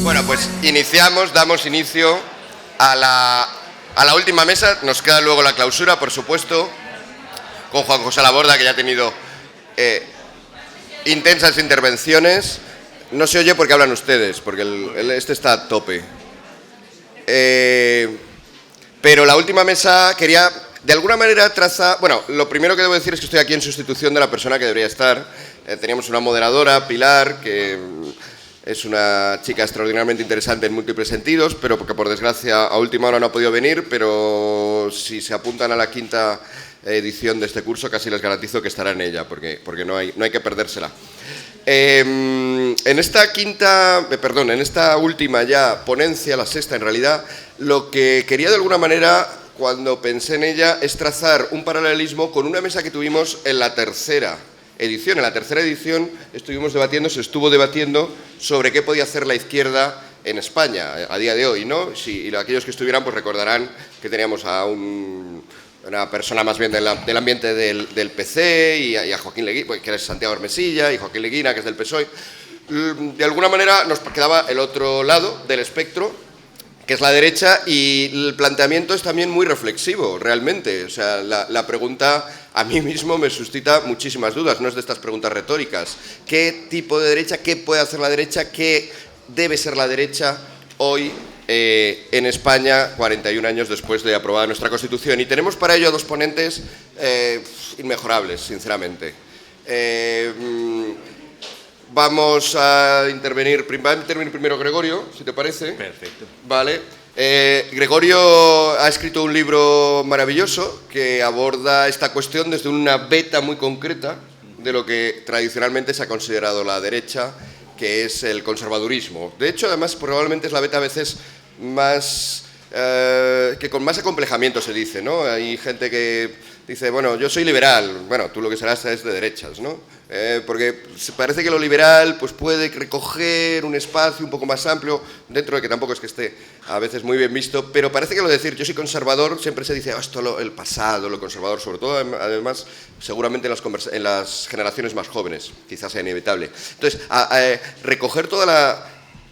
Bueno, pues damos inicio a la última mesa. Nos queda luego la clausura, por supuesto, con Juan José Laborda, que ya ha tenido intensas intervenciones. No se oye porque hablan ustedes, porque este está a tope. Pero la última mesa quería, de alguna manera, trazar... Bueno, lo primero que debo decir es que estoy aquí en sustitución de la persona que debería estar. Teníamos una moderadora, Pilar, que es una chica extraordinariamente interesante en múltiples sentidos, pero que por desgracia a última hora no ha podido venir, pero si se apuntan a la quinta edición de este curso casi les garantizo que estará en ella, porque no hay que perdérsela. En esta última ya ponencia, la sexta en realidad, lo que quería de alguna manera, cuando pensé en ella, es trazar un paralelismo con una mesa que tuvimos en la tercera edición. En la tercera edición se estuvo debatiendo sobre qué podía hacer la izquierda en España a día de hoy, ¿no? Y aquellos que estuvieran pues recordarán que teníamos a una persona más bien del ambiente del PC y a Joaquín Leguina, que es Santiago Hermesilla, y Joaquín Leguina, que es del PSOE. De alguna manera nos quedaba el otro lado del espectro, que es la derecha, y el planteamiento es también muy reflexivo, realmente. O sea, la pregunta a mí mismo me suscita muchísimas dudas, no es de estas preguntas retóricas. ¿Qué tipo de derecha? ¿Qué puede hacer la derecha? ¿Qué debe ser la derecha hoy en España, 41 años después de aprobada nuestra Constitución? Y tenemos para ello a dos ponentes inmejorables, sinceramente. Va a intervenir primero Gregorio, si te parece. Perfecto. Vale. Gregorio ha escrito un libro maravilloso que aborda esta cuestión desde una beta muy concreta de lo que tradicionalmente se ha considerado la derecha, que es el conservadurismo. De hecho, además, probablemente es la beta a veces más... que con más acomplejamiento se dice, ¿no? Hay gente que dice, bueno, yo soy liberal. Bueno, tú lo que serás es de derechas, ¿no? Porque parece que lo liberal pues puede recoger un espacio un poco más amplio, dentro de que tampoco es que esté a veces muy bien visto, pero parece que lo de decir yo soy conservador siempre se dice, el pasado, lo conservador, sobre todo, además, seguramente en las generaciones más jóvenes, quizás sea inevitable. Entonces, recoger todo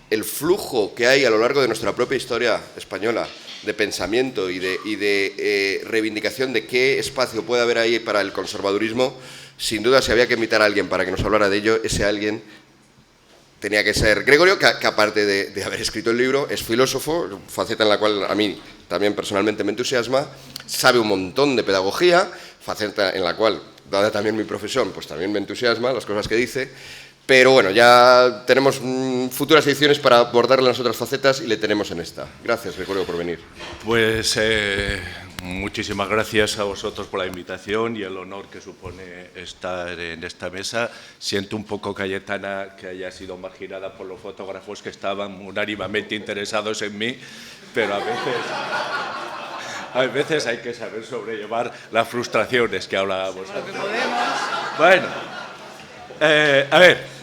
el flujo que hay a lo largo de nuestra propia historia española de pensamiento y de reivindicación de qué espacio puede haber ahí para el conservadurismo. Sin duda, si había que invitar a alguien para que nos hablara de ello, ese alguien tenía que ser Gregorio, que aparte de haber escrito el libro, es filósofo, faceta en la cual a mí también personalmente me entusiasma, sabe un montón de pedagogía, faceta en la cual, dada también mi profesión, pues también me entusiasma las cosas que dice. Pero bueno, ya tenemos futuras ediciones para abordar las otras facetas y le tenemos en esta. Gracias, Gregorio, por venir. Pues muchísimas gracias a vosotros por la invitación y el honor que supone estar en esta mesa. Siento un poco, Cayetana, que haya sido marginada por los fotógrafos que estaban unánimemente interesados en mí, pero a veces hay que saber sobrellevar las frustraciones que hablábamos. Lo que podemos. Bueno, a ver,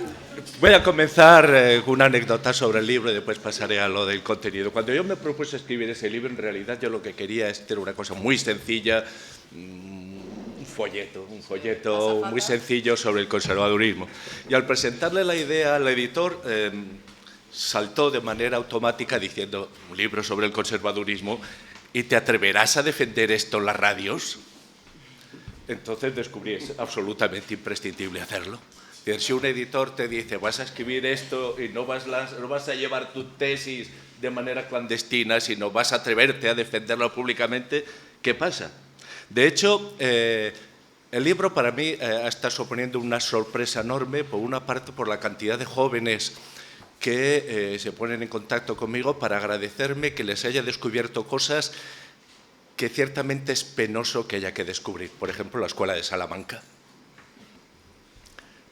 voy a comenzar con una anécdota sobre el libro y después pasaré a lo del contenido. Cuando yo me propuse escribir ese libro, en realidad yo lo que quería es tener una cosa muy sencilla, un folleto muy sencillo sobre el conservadurismo. Y al presentarle la idea al editor, saltó de manera automática diciendo, un libro sobre el conservadurismo, ¿y te atreverás a defender esto en las radios? Entonces descubrí, es absolutamente imprescindible hacerlo. Si un editor te dice, vas a escribir esto y no vas a llevar tu tesis de manera clandestina, sino vas a atreverte a defenderlo públicamente, ¿qué pasa? De hecho, el libro para mí está suponiendo una sorpresa enorme, por una parte por la cantidad de jóvenes que se ponen en contacto conmigo para agradecerme que les haya descubierto cosas que ciertamente es penoso que haya que descubrir. Por ejemplo, la Escuela de Salamanca.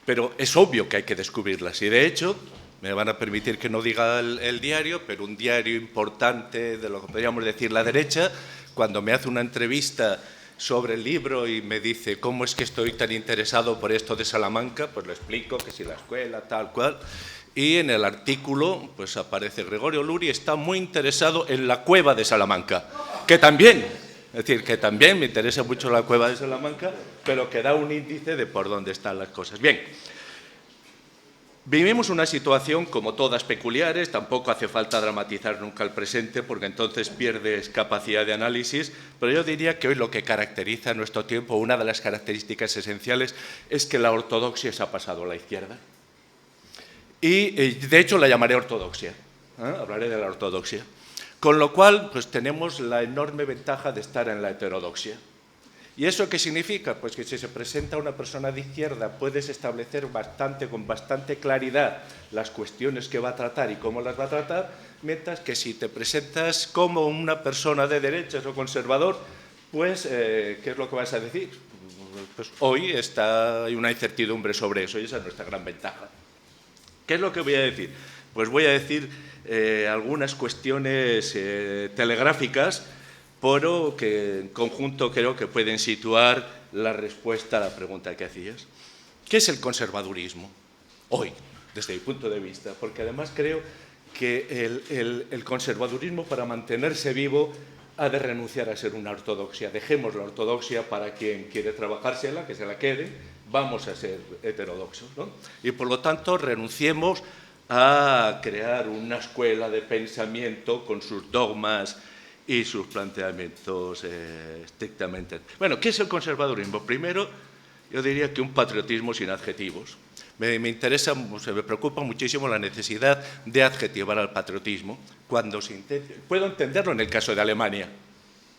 Pero es obvio que hay que descubrirlas. Y de hecho, me van a permitir que no diga el diario, pero un diario importante de lo que podríamos decir la derecha, cuando me hace una entrevista sobre el libro y me dice cómo es que estoy tan interesado por esto de Salamanca, pues le explico que si la escuela, tal cual. Y en el artículo pues aparece Gregorio Luri está muy interesado en la cueva de Salamanca, que también... Es decir, que también me interesa mucho la cueva de Salamanca, pero que da un índice de por dónde están las cosas. Bien, Vivimos una situación, como todas, peculiares, tampoco hace falta dramatizar nunca el presente porque entonces pierdes capacidad de análisis, pero yo diría que hoy lo que caracteriza nuestro tiempo, una de las características esenciales, es que la ortodoxia se ha pasado a la izquierda. Y, de hecho, la llamaré ortodoxia, hablaré de la ortodoxia. Con lo cual, pues tenemos la enorme ventaja de estar en la heterodoxia. ¿Y eso qué significa? Pues que si se presenta una persona de izquierda puedes establecer con bastante claridad las cuestiones que va a tratar y cómo las va a tratar, mientras que si te presentas como una persona de derechas o conservador, pues, ¿qué es lo que vas a decir? Pues hoy hay una incertidumbre sobre eso y esa es nuestra gran ventaja. ¿Qué es lo que voy a decir? Pues voy a decir algunas cuestiones telegráficas, pero que en conjunto creo que pueden situar la respuesta a la pregunta que hacías. ¿Qué es el conservadurismo hoy, desde mi punto de vista? Porque además creo que el conservadurismo, para mantenerse vivo, ha de renunciar a ser una ortodoxia. Dejemos la ortodoxia para quien quiere trabajársela, que se la quede, vamos a ser heterodoxos, ¿no? Y por lo tanto renunciemos a crear una escuela de pensamiento con sus dogmas y sus planteamientos estrictamente. Bueno, ¿qué es el conservadurismo? Primero, yo diría que un patriotismo sin adjetivos. Me preocupa muchísimo la necesidad de adjetivar al patriotismo cuando se intenta. Puedo entenderlo en el caso de Alemania,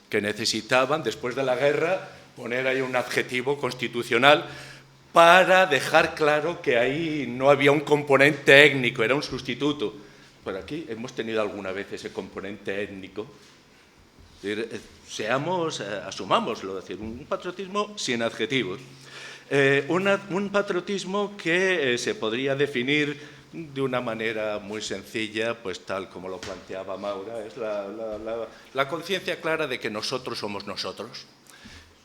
que necesitaban, después de la guerra, poner ahí un adjetivo constitucional para dejar claro que ahí no había un componente étnico, era un sustituto. Pero aquí hemos tenido alguna vez ese componente étnico. Asumámoslo, es decir, un patriotismo sin adjetivos. Un patriotismo que se podría definir de una manera muy sencilla, pues tal como lo planteaba Maura, es la conciencia clara de que nosotros somos nosotros.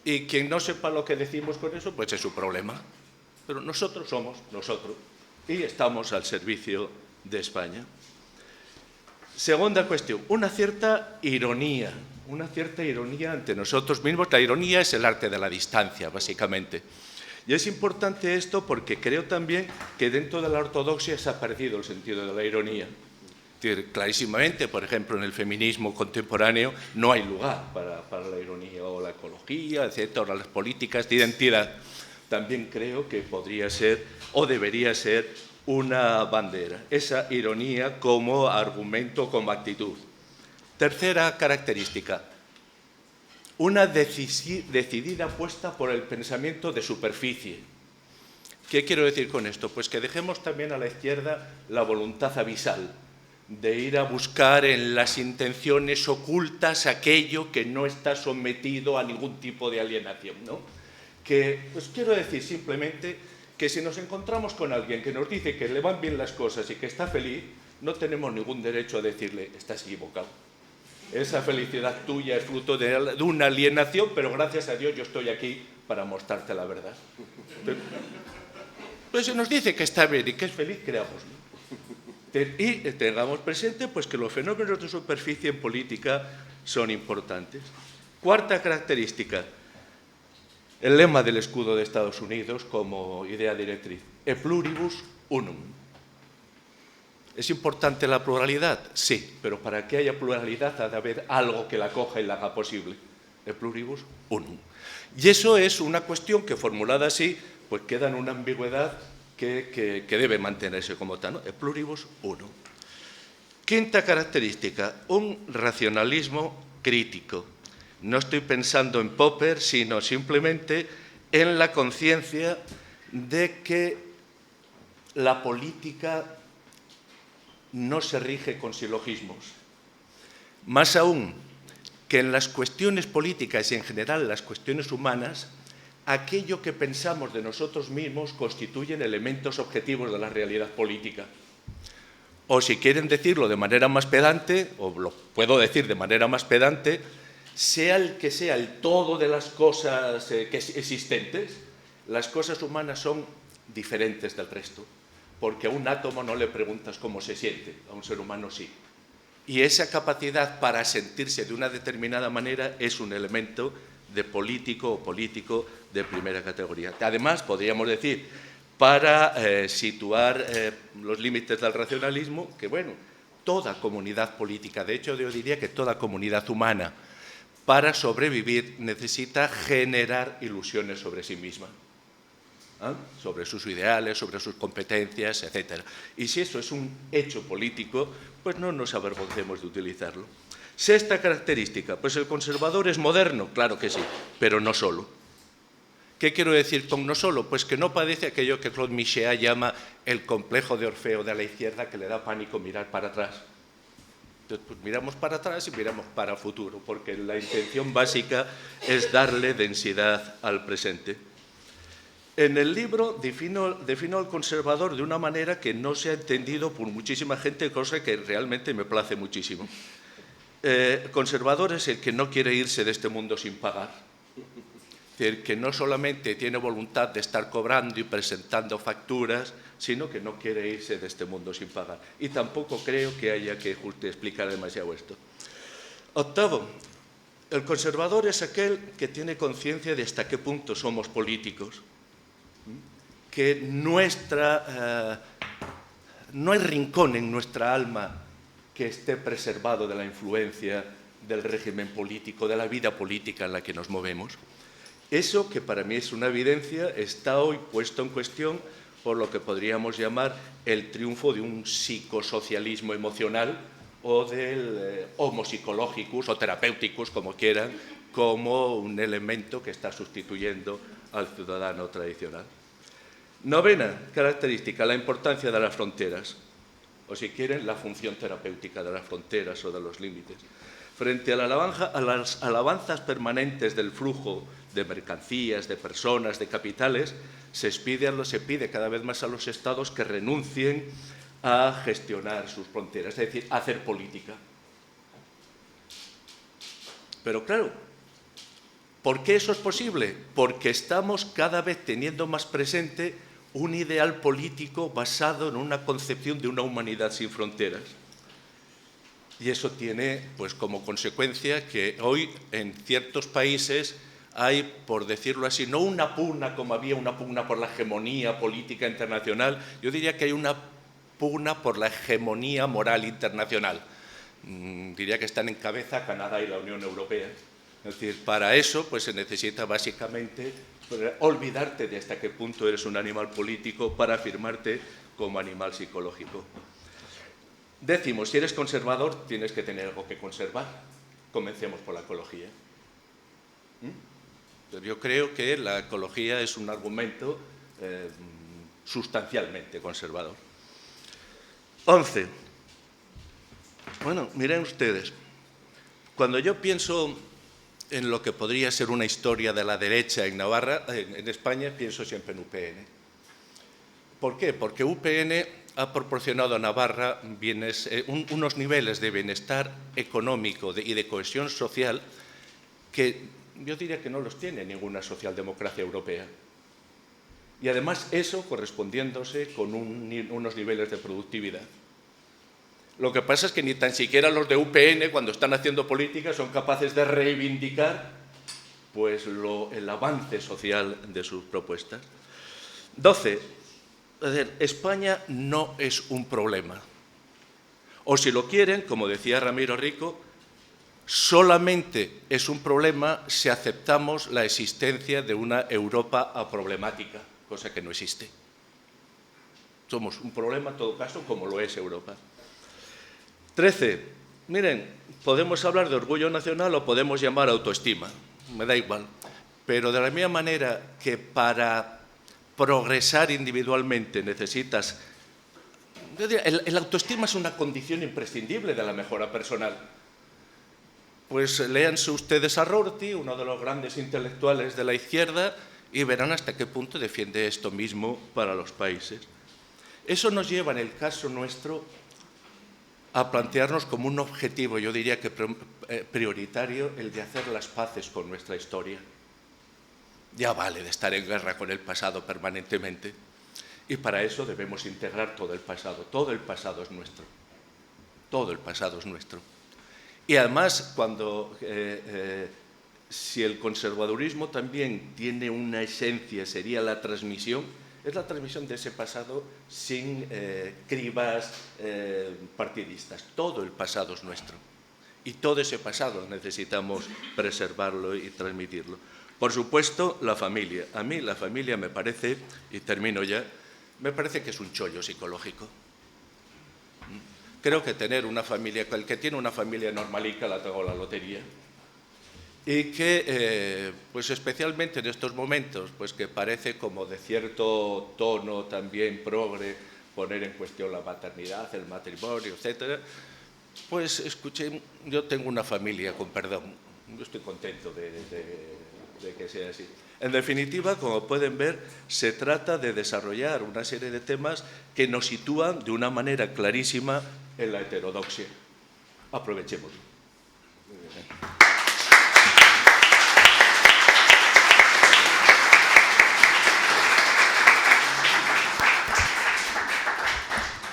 Y quien no sepa lo que decimos con eso, pues es su problema. Pero nosotros somos nosotros y estamos al servicio de España. Segunda cuestión, una cierta ironía ante nosotros mismos. La ironía es el arte de la distancia, básicamente. Y es importante esto porque creo también que dentro de la ortodoxia se ha perdido el sentido de la ironía. Es decir, clarísimamente, por ejemplo, en el feminismo contemporáneo no hay lugar para la ironía, o la ecología, etcétera, o las políticas de identidad. También creo que podría ser o debería ser una bandera, esa ironía como argumento, como actitud. Tercera característica, una decidida apuesta por el pensamiento de superficie. ¿Qué quiero decir con esto? Pues que dejemos también a la izquierda la voluntad abisal, de ir a buscar en las intenciones ocultas aquello que no está sometido a ningún tipo de alienación, ¿no? Pues quiero decir simplemente que si nos encontramos con alguien que nos dice que le van bien las cosas y que está feliz, no tenemos ningún derecho a decirle, estás equivocado. Esa felicidad tuya es fruto de una alienación, pero gracias a Dios yo estoy aquí para mostrarte la verdad. Pues se nos dice que está bien y que es feliz, creámoslo. Y tengamos presente pues, que los fenómenos de superficie en política son importantes. Cuarta característica, el lema del escudo de Estados Unidos como idea directriz, e pluribus unum. ¿Es importante la pluralidad? Sí, pero para que haya pluralidad ha de haber algo que la coja y la haga posible. E pluribus unum. Y eso es una cuestión que, formulada así, pues queda en una ambigüedad que debe mantenerse como tal, ¿no? E pluribus unum. Quinta característica, un racionalismo crítico. No estoy pensando en Popper, sino simplemente en la conciencia de que la política no se rige con silogismos. Más aún, que en las cuestiones políticas y en general las cuestiones humanas, aquello que pensamos de nosotros mismos constituyen elementos objetivos de la realidad política. O si quieren decirlo de manera más pedante, o lo puedo decir de manera más pedante, sea el que sea el todo de las cosas existentes, las cosas humanas son diferentes del resto, porque a un átomo no le preguntas cómo se siente, a un ser humano sí. Y esa capacidad para sentirse de una determinada manera es un elemento de político o político de primera categoría. Además, podríamos decir para situar los límites del racionalismo, que bueno, toda comunidad política, de hecho yo diría que toda comunidad humana, para sobrevivir necesita generar ilusiones sobre sí misma, sobre sus ideales, sobre sus competencias, etc. Y si eso es un hecho político, pues no nos avergoncemos de utilizarlo. Sexta característica, pues el conservador es moderno, claro que sí, pero no solo. ¿Qué quiero decir con no solo? Pues que no padece aquello que Claude Michéa llama el complejo de Orfeo de la izquierda, que le da pánico mirar para atrás. Entonces, pues miramos para atrás y miramos para el futuro, porque la intención básica es darle densidad al presente. En el libro defino al conservador de una manera que no se ha entendido por muchísima gente, cosa que realmente me place muchísimo. Conservador es el que no quiere irse de este mundo sin pagar. Es decir, que no solamente tiene voluntad de estar cobrando y presentando facturas, sino que no quiere irse de este mundo sin pagar. Y tampoco creo que haya que explicar demasiado esto. Octavo, el conservador es aquel que tiene conciencia de hasta qué punto somos políticos, que no hay rincón en nuestra alma que esté preservado de la influencia del régimen político, de la vida política en la que nos movemos. Eso, que para mí es una evidencia, está hoy puesto en cuestión por lo que podríamos llamar el triunfo de un psicosocialismo emocional o del homo psicologicus o terapéuticus, como quieran, como un elemento que está sustituyendo al ciudadano tradicional. Novena característica, la importancia de las fronteras, o si quieren, la función terapéutica de las fronteras o de los límites. Frente a las alabanzas permanentes del flujo de mercancías, de personas, de capitales, se pide cada vez más a los estados que renuncien a gestionar sus fronteras, es decir, a hacer política. Pero claro, ¿por qué eso es posible? Porque estamos cada vez teniendo más presente un ideal político basado en una concepción de una humanidad sin fronteras. Y eso tiene, pues, como consecuencia que hoy en ciertos países hay, por decirlo así, no una pugna como había una pugna por la hegemonía política internacional, yo diría que hay una pugna por la hegemonía moral internacional. Diría que están en cabeza Canadá y la Unión Europea. Es decir, para eso pues se necesita básicamente olvidarte de hasta qué punto eres un animal político para afirmarte como animal psicológico. Décimo, si eres conservador, tienes que tener algo que conservar. Comencemos por la ecología. Yo creo que la ecología es un argumento sustancialmente conservador. 11. Bueno, miren ustedes, cuando yo pienso en lo que podría ser una historia de la derecha en Navarra, en España, pienso siempre en UPN. ¿Por qué? Porque UPN ha proporcionado a Navarra unos niveles de bienestar económico y de cohesión social que yo diría que no los tiene ninguna socialdemocracia europea. Y además eso correspondiéndose con unos niveles de productividad. Lo que pasa es que ni tan siquiera los de UPN, cuando están haciendo política, son capaces de reivindicar pues, el avance social de sus propuestas. 12. Es decir, España no es un problema. O si lo quieren, como decía Ramiro Rico, solamente es un problema si aceptamos la existencia de una Europa aproblemática, cosa que no existe. Somos un problema, en todo caso, como lo es Europa. 13. Miren, podemos hablar de orgullo nacional o podemos llamar autoestima, me da igual. Pero de la misma manera que para progresar individualmente necesitas... El autoestima es una condición imprescindible de la mejora personal. Pues léanse ustedes a Rorty, uno de los grandes intelectuales de la izquierda, y verán hasta qué punto defiende esto mismo para los países. Eso nos lleva, en el caso nuestro, a plantearnos como un objetivo, yo diría que prioritario, el de hacer las paces con nuestra historia. Ya vale de estar en guerra con el pasado permanentemente. Y para eso debemos integrar todo el pasado. Todo el pasado es nuestro. Todo el pasado es nuestro. Y además, si el conservadurismo también tiene una esencia, sería la transmisión, es la transmisión de ese pasado sin cribas partidistas. Todo el pasado es nuestro y todo ese pasado necesitamos preservarlo y transmitirlo. Por supuesto, la familia. A mí la familia me parece, y termino ya, me parece que es un chollo psicológico. Creo que tener una familia, el que tiene una familia normalica la tragó la lotería. Y que, pues especialmente en estos momentos, pues que parece como de cierto tono también progre, poner en cuestión la maternidad, el matrimonio, etcétera, pues escuché, yo tengo una familia, con perdón, yo estoy contento de que sea así. En definitiva, como pueden ver, se trata de desarrollar una serie de temas que nos sitúan de una manera clarísima en la heterodoxia. Aprovechémoslo.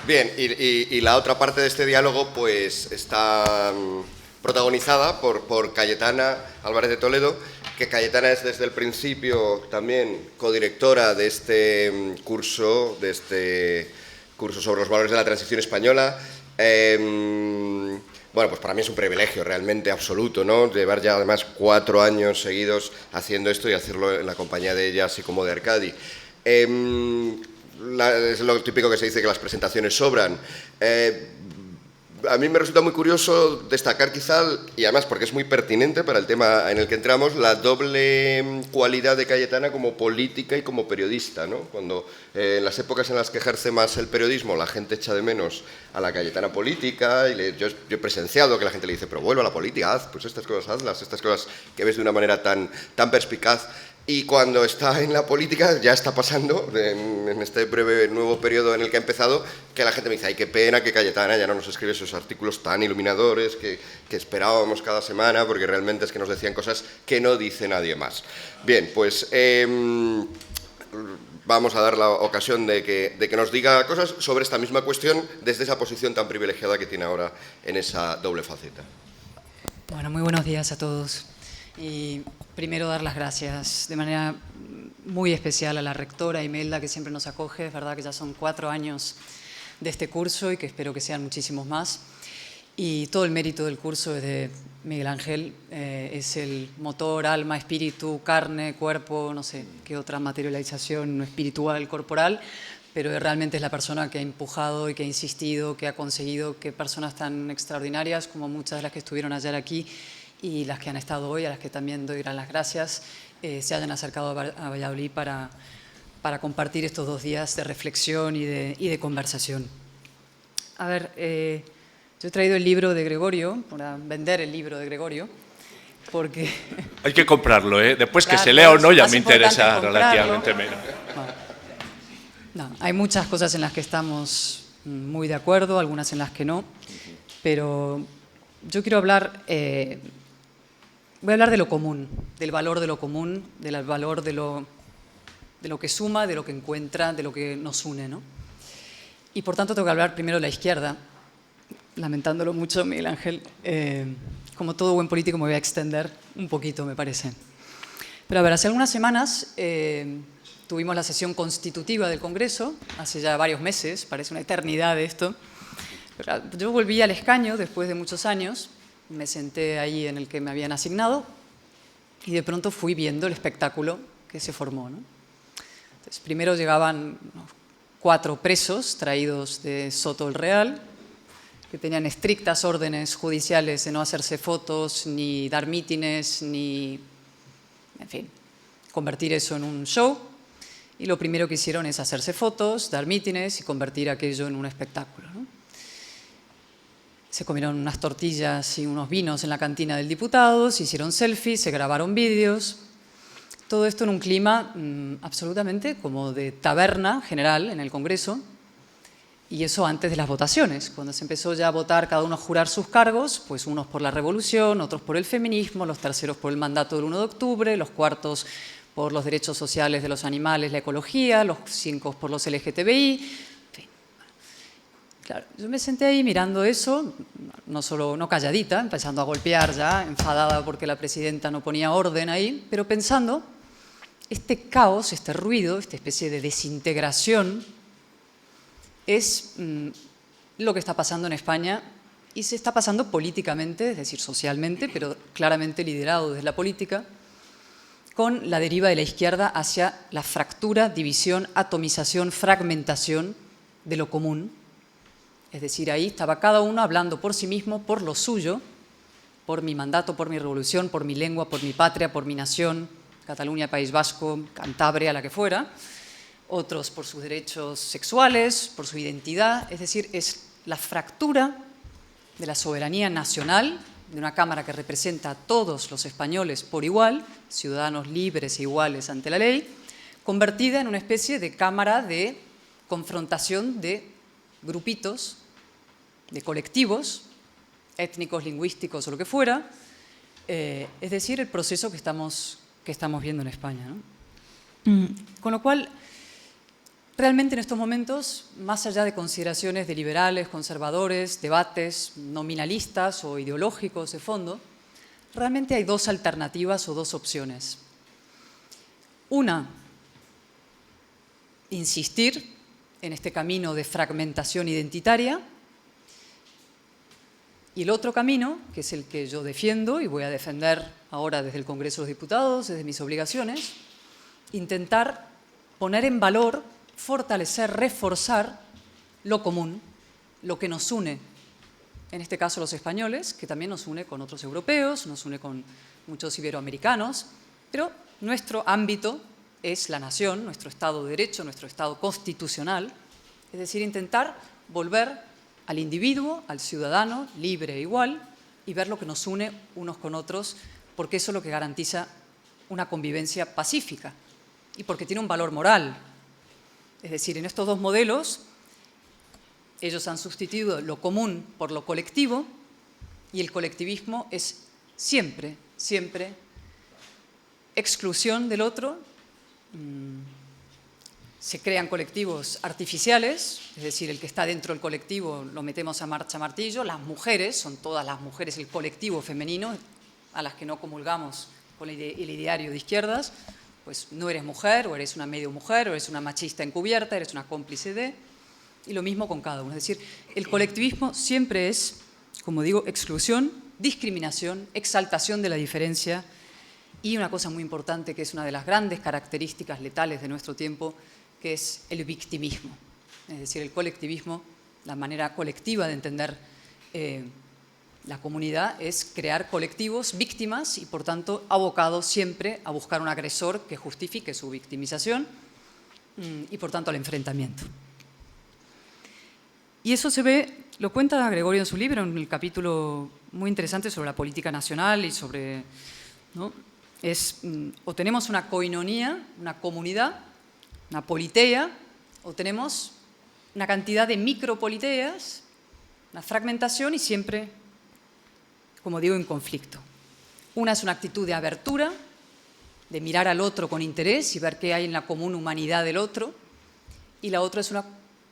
Bien, y la otra parte de este diálogo pues está protagonizada por Cayetana Álvarez de Toledo, que Cayetana es desde el principio también codirectora de este curso sobre los valores de la transición española. Bueno, pues para mí es un privilegio realmente absoluto, ¿no? Llevar ya además 4 años seguidos haciendo esto y hacerlo en la compañía de ella, así como de Arcadi. Es lo típico que se dice que las presentaciones sobran. A mí me resulta muy curioso destacar quizá, y además porque es muy pertinente para el tema en el que entramos, la doble cualidad de Cayetana como política y como periodista, ¿no? Cuando en las épocas en las que ejerce más el periodismo la gente echa de menos a la Cayetana política, y yo he presenciado que la gente le dice, pero vuelve a la política, haz pues estas cosas, hazlas, estas cosas que ves de una manera tan perspicaz. Y cuando está en la política, ya está pasando, en este breve nuevo periodo en el que ha empezado, que la gente me dice, ay, qué pena que Cayetana ya no nos escribe esos artículos tan iluminadores que esperábamos cada semana, porque realmente es que nos decían cosas que no dice nadie más. Bien, pues vamos a dar la ocasión de que nos diga cosas sobre esta misma cuestión desde esa posición tan privilegiada que tiene ahora en esa doble faceta. Bueno, muy buenos días a todos. Y primero dar las gracias de manera muy especial a la rectora Imelda, que siempre nos acoge. Es verdad que ya son 4 años de este curso y que espero que sean muchísimos más. Y todo el mérito del curso es de Miguel Ángel. Es el motor, alma, espíritu, carne, cuerpo, no sé qué otra materialización espiritual, corporal, pero realmente es la persona que ha empujado y que ha insistido, que ha conseguido que personas tan extraordinarias como muchas de las que estuvieron ayer aquí y las que han estado hoy, a las que también doy las gracias, se hayan acercado a Valladolid para compartir estos 2 días de reflexión y de conversación. A ver, yo he traído el libro de Gregorio, para vender el libro de Gregorio, porque... Hay que comprarlo, ¿eh? Después que claro, se lea o no ya me importante interesa comprarlo. relativamente menos. Bueno, no, hay muchas cosas en las que estamos muy de acuerdo, algunas en las que no, pero yo quiero hablar... voy a hablar de lo común, del valor de lo común, del valor de lo que suma, de lo que encuentra, de lo que nos une, ¿no? Y por tanto tengo que hablar primero de la izquierda, lamentándolo mucho, Miguel Ángel. Como todo buen político me voy a extender un poquito, me parece. Pero a ver, hace algunas semanas tuvimos la sesión constitutiva del Congreso, hace ya varios meses, parece una eternidad esto. Pero yo volví al escaño después de muchos años. Me senté ahí en el que me habían asignado y de pronto fui viendo el espectáculo que se formó, ¿no? Entonces, primero llegaban 4 presos traídos de Soto el Real, que tenían estrictas órdenes judiciales de no hacerse fotos, ni dar mítines, ni, en fin, convertir eso en un show. Y lo primero que hicieron es hacerse fotos, dar mítines y convertir aquello en un espectáculo, ¿no? Se comieron unas tortillas y unos vinos en la cantina del diputado, se hicieron selfies, se grabaron vídeos. Todo esto en un clima absolutamente como de taberna general en el Congreso. Y eso antes de las votaciones. Cuando se empezó ya a votar, cada uno a jurar sus cargos, pues unos por la revolución, otros por el feminismo, los terceros por el mandato del 1 de octubre, los cuartos por los derechos sociales de los animales, la ecología, los 5 por los LGTBI. Claro, yo me senté ahí mirando eso, no calladita, empezando a golpear ya, enfadada porque la presidenta no ponía orden ahí, pero pensando este caos, este ruido, esta especie de desintegración es lo que está pasando en España y se está pasando políticamente, es decir, socialmente, pero claramente liderado desde la política, con la deriva de la izquierda hacia la fractura, división, atomización, fragmentación de lo común. Es decir, ahí estaba cada uno hablando por sí mismo, por lo suyo, por mi mandato, por mi revolución, por mi lengua, por mi patria, por mi nación, Cataluña, País Vasco, Cantabria, la que fuera, otros por sus derechos sexuales, por su identidad, es decir, es la fractura de la soberanía nacional, de una Cámara que representa a todos los españoles por igual, ciudadanos libres e iguales ante la ley, convertida en una especie de cámara de confrontación de grupitos, de colectivos, étnicos, lingüísticos o lo que fuera, es decir, el proceso que estamos viendo en España, ¿no? Con lo cual, realmente en estos momentos, más allá de consideraciones de liberales, conservadores, debates nominalistas o ideológicos de fondo, realmente hay dos alternativas o dos opciones. Una, insistir en este camino de fragmentación identitaria, y el otro camino, que es el que yo defiendo y voy a defender ahora desde el Congreso de los Diputados, desde mis obligaciones, intentar poner en valor, fortalecer, reforzar lo común, lo que nos une, en este caso los españoles, que también nos une con otros europeos, nos une con muchos iberoamericanos, pero nuestro ámbito es la nación, nuestro Estado de Derecho, nuestro Estado constitucional, es decir, intentar volver al individuo, al ciudadano, libre e igual, y ver lo que nos une unos con otros, porque eso es lo que garantiza una convivencia pacífica y porque tiene un valor moral. Es decir, en estos dos modelos, ellos han sustituido lo común por lo colectivo y el colectivismo es siempre, siempre exclusión del otro. Se crean colectivos artificiales, es decir, el que está dentro del colectivo lo metemos a marcha martillo. Las mujeres, son todas las mujeres el colectivo femenino, a las que no comulgamos con el ideario de izquierdas, pues no eres mujer, o eres una medio mujer, o eres una machista encubierta, eres una cómplice de, y lo mismo con cada uno. Es decir, el colectivismo siempre es, como digo, exclusión, discriminación, exaltación de la diferencia y una cosa muy importante que es una de las grandes características letales de nuestro tiempo, que es el victimismo. Es decir, el colectivismo, la manera colectiva de entender la comunidad es crear colectivos víctimas y, por tanto, abocados siempre a buscar un agresor que justifique su victimización y, por tanto, al enfrentamiento. Y eso se ve, lo cuenta Gregorio en su libro, en el capítulo muy interesante sobre la política nacional y sobre, ¿no? O tenemos una koinonía, una comunidad, una politeia, o tenemos una cantidad de micropoliteas, una fragmentación y siempre, como digo, en conflicto. Una es una actitud de abertura, de mirar al otro con interés y ver qué hay en la común humanidad del otro, y la otra es una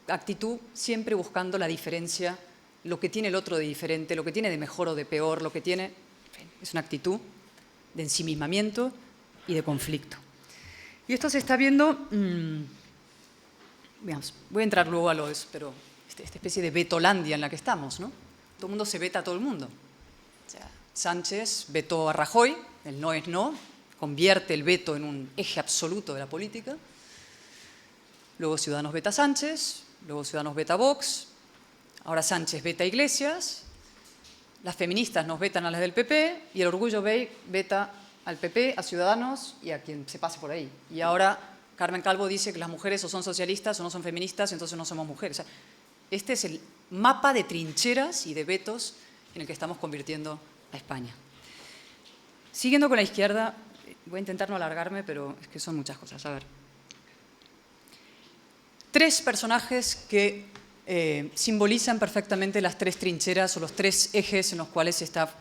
actitud siempre buscando la diferencia, lo que tiene el otro de diferente, lo que tiene de mejor o de peor, lo que tiene, en fin, es una actitud de ensimismamiento y de conflicto. Y esto se está viendo, veamos, voy a entrar luego a lo eso, pero esta especie de vetolandia en la que estamos, ¿no? Todo el mundo se veta a todo el mundo. O sea, Sánchez vetó a Rajoy, el no es no, convierte el veto en un eje absoluto de la política. Luego Ciudadanos veta a Sánchez, luego Ciudadanos veta a Vox, ahora Sánchez veta a Iglesias, las feministas nos vetan a las del PP y el Orgullo Gay veta al PP, a Ciudadanos y a quien se pase por ahí. Y ahora Carmen Calvo dice que las mujeres o son socialistas o no son feministas, entonces no somos mujeres. O sea, este es el mapa de trincheras y de vetos en el que estamos convirtiendo a España. Siguiendo con la izquierda, voy a intentar no alargarme, pero es que son muchas cosas. A ver. Tres personajes que simbolizan perfectamente las tres trincheras o los tres ejes en los cuales se está,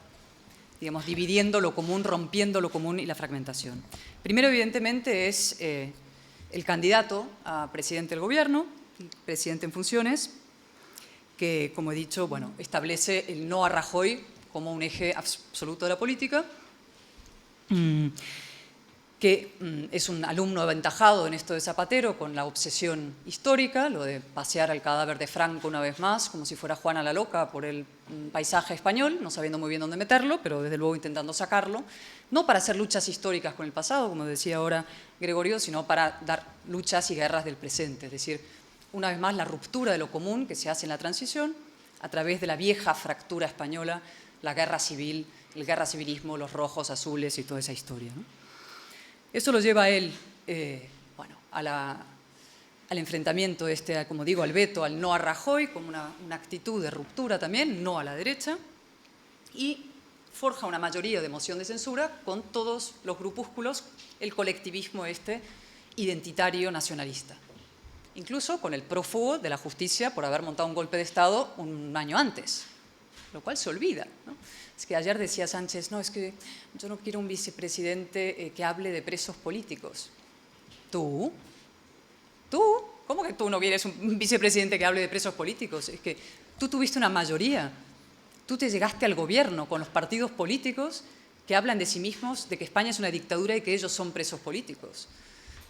digamos, dividiendo lo común, rompiendo lo común y la fragmentación. Primero, evidentemente, es el candidato a presidente del gobierno, el presidente en funciones, que, como he dicho, bueno, establece el no a Rajoy como un eje absoluto de la política. que es un alumno aventajado en esto de Zapatero con la obsesión histórica, lo de pasear al cadáver de Franco una vez más, como si fuera Juana la Loca por el paisaje español, no sabiendo muy bien dónde meterlo, pero desde luego intentando sacarlo, no para hacer luchas históricas con el pasado, como decía ahora Gregorio, sino para dar luchas y guerras del presente, es decir, una vez más la ruptura de lo común que se hace en la transición a través de la vieja fractura española, la guerra civil, el guerra civilismo, los rojos, azules y toda esa historia, ¿no? Eso lo lleva a él bueno, al enfrentamiento, como digo, al veto, al no a Rajoy, como una actitud de ruptura también, no a la derecha, y forja una mayoría de moción de censura con todos los grupúsculos, el colectivismo identitario nacionalista. Incluso con el prófugo de la justicia por haber montado un golpe de Estado un año antes, lo cual se olvida, ¿no? Es que ayer decía Sánchez, no, es que yo no quiero un vicepresidente que hable de presos políticos. ¿Tú? ¿Tú? ¿Cómo que tú no quieres un vicepresidente que hable de presos políticos? Es que tú tuviste una mayoría. Tú te llegaste al gobierno con los partidos políticos que hablan de sí mismos, de que España es una dictadura y que ellos son presos políticos.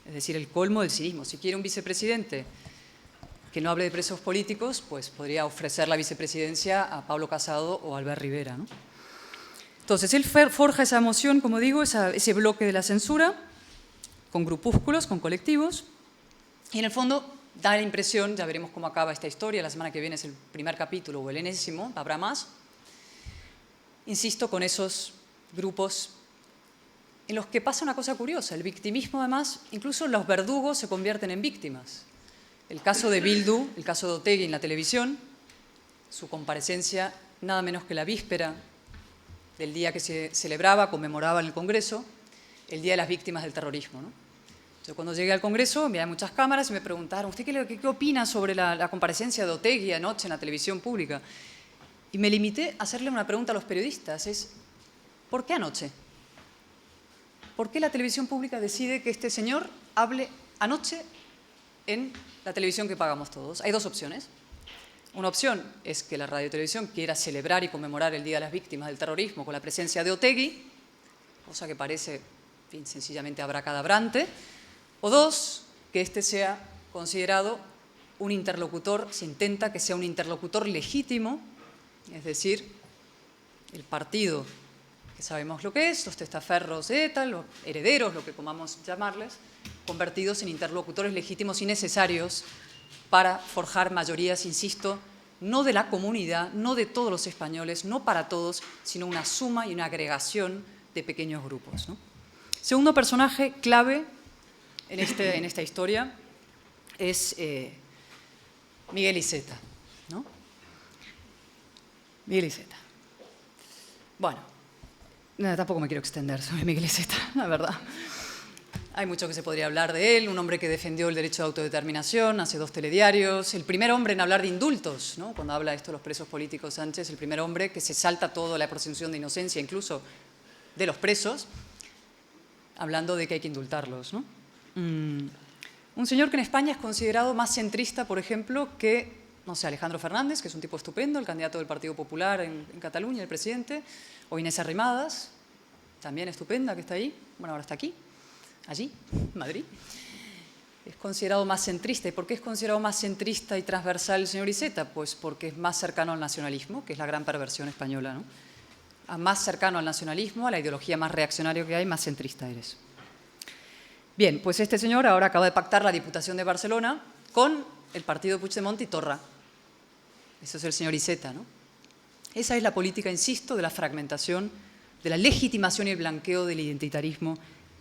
Es decir, el colmo del cinismo. Si quiere un vicepresidente que no hable de presos políticos, pues podría ofrecer la vicepresidencia a Pablo Casado o a Albert Rivera, ¿no? Entonces, él forja esa moción, como digo, ese bloque de la censura, con grupúsculos, con colectivos, y en el fondo da la impresión, ya veremos cómo acaba esta historia, la semana que viene es el primer capítulo o el enésimo, habrá más, insisto, con esos grupos en los que pasa una cosa curiosa, el victimismo además, incluso los verdugos se convierten en víctimas. El caso de Bildu, el caso de Otegi en la televisión, su comparecencia nada menos que la víspera del día que se celebraba, conmemoraba en el Congreso, el Día de las Víctimas del Terrorismo, ¿no? Yo cuando llegué al Congreso, había muchas cámaras y me preguntaron, ¿usted qué opina sobre la comparecencia de Otegi anoche en la televisión pública? Y me limité a hacerle una pregunta a los periodistas, es, ¿por qué anoche? ¿Por qué la televisión pública decide que este señor hable anoche en la televisión que pagamos todos? Hay dos opciones. Una opción es que la radiotelevisión quiera celebrar y conmemorar el Día de las Víctimas del Terrorismo con la presencia de Otegi, cosa que parece, en fin, sencillamente abracadabrante. O dos, que este sea considerado un interlocutor, se intenta que sea un interlocutor legítimo, es decir, el partido, que sabemos lo que es, los testaferros de ETA, los herederos, lo que comamos llamarles, convertidos en interlocutores legítimos y necesarios para forjar mayorías, insisto, no de la comunidad, no de todos los españoles, no para todos, sino una suma y una agregación de pequeños grupos, ¿no? Segundo personaje clave en esta historia es Miguel Iceta, ¿no? Miguel Iceta. Bueno, tampoco me quiero extender sobre Miguel Iceta, la verdad. Hay mucho que se podría hablar de él, un hombre que defendió el derecho de autodeterminación, hace 2 telediarios, el primer hombre en hablar de indultos, ¿no? Cuando habla esto de los presos políticos, Sánchez, el primer hombre que se salta toda la presunción de inocencia, incluso de los presos, hablando de que hay que indultarlos, ¿no? Un señor que en España es considerado más centrista, por ejemplo, que, no sé, Alejandro Fernández, que es un tipo estupendo, el candidato del Partido Popular en Cataluña, el presidente, o Inés Arrimadas, también estupenda, que está ahí, bueno, ahora está aquí, allí, en Madrid. Es considerado más centrista. ¿Y por qué es considerado más centrista y transversal el señor Iceta? Pues porque es más cercano al nacionalismo, que es la gran perversión española, ¿no? A más cercano al nacionalismo, a la ideología más reaccionaria que hay, más centrista eres. Bien, pues este señor ahora acaba de pactar la Diputación de Barcelona con el partido de Puigdemont y Torra. Eso es el señor Iceta, ¿no? Esa es la política, insisto, de la fragmentación, de la legitimación y el blanqueo del identitarismo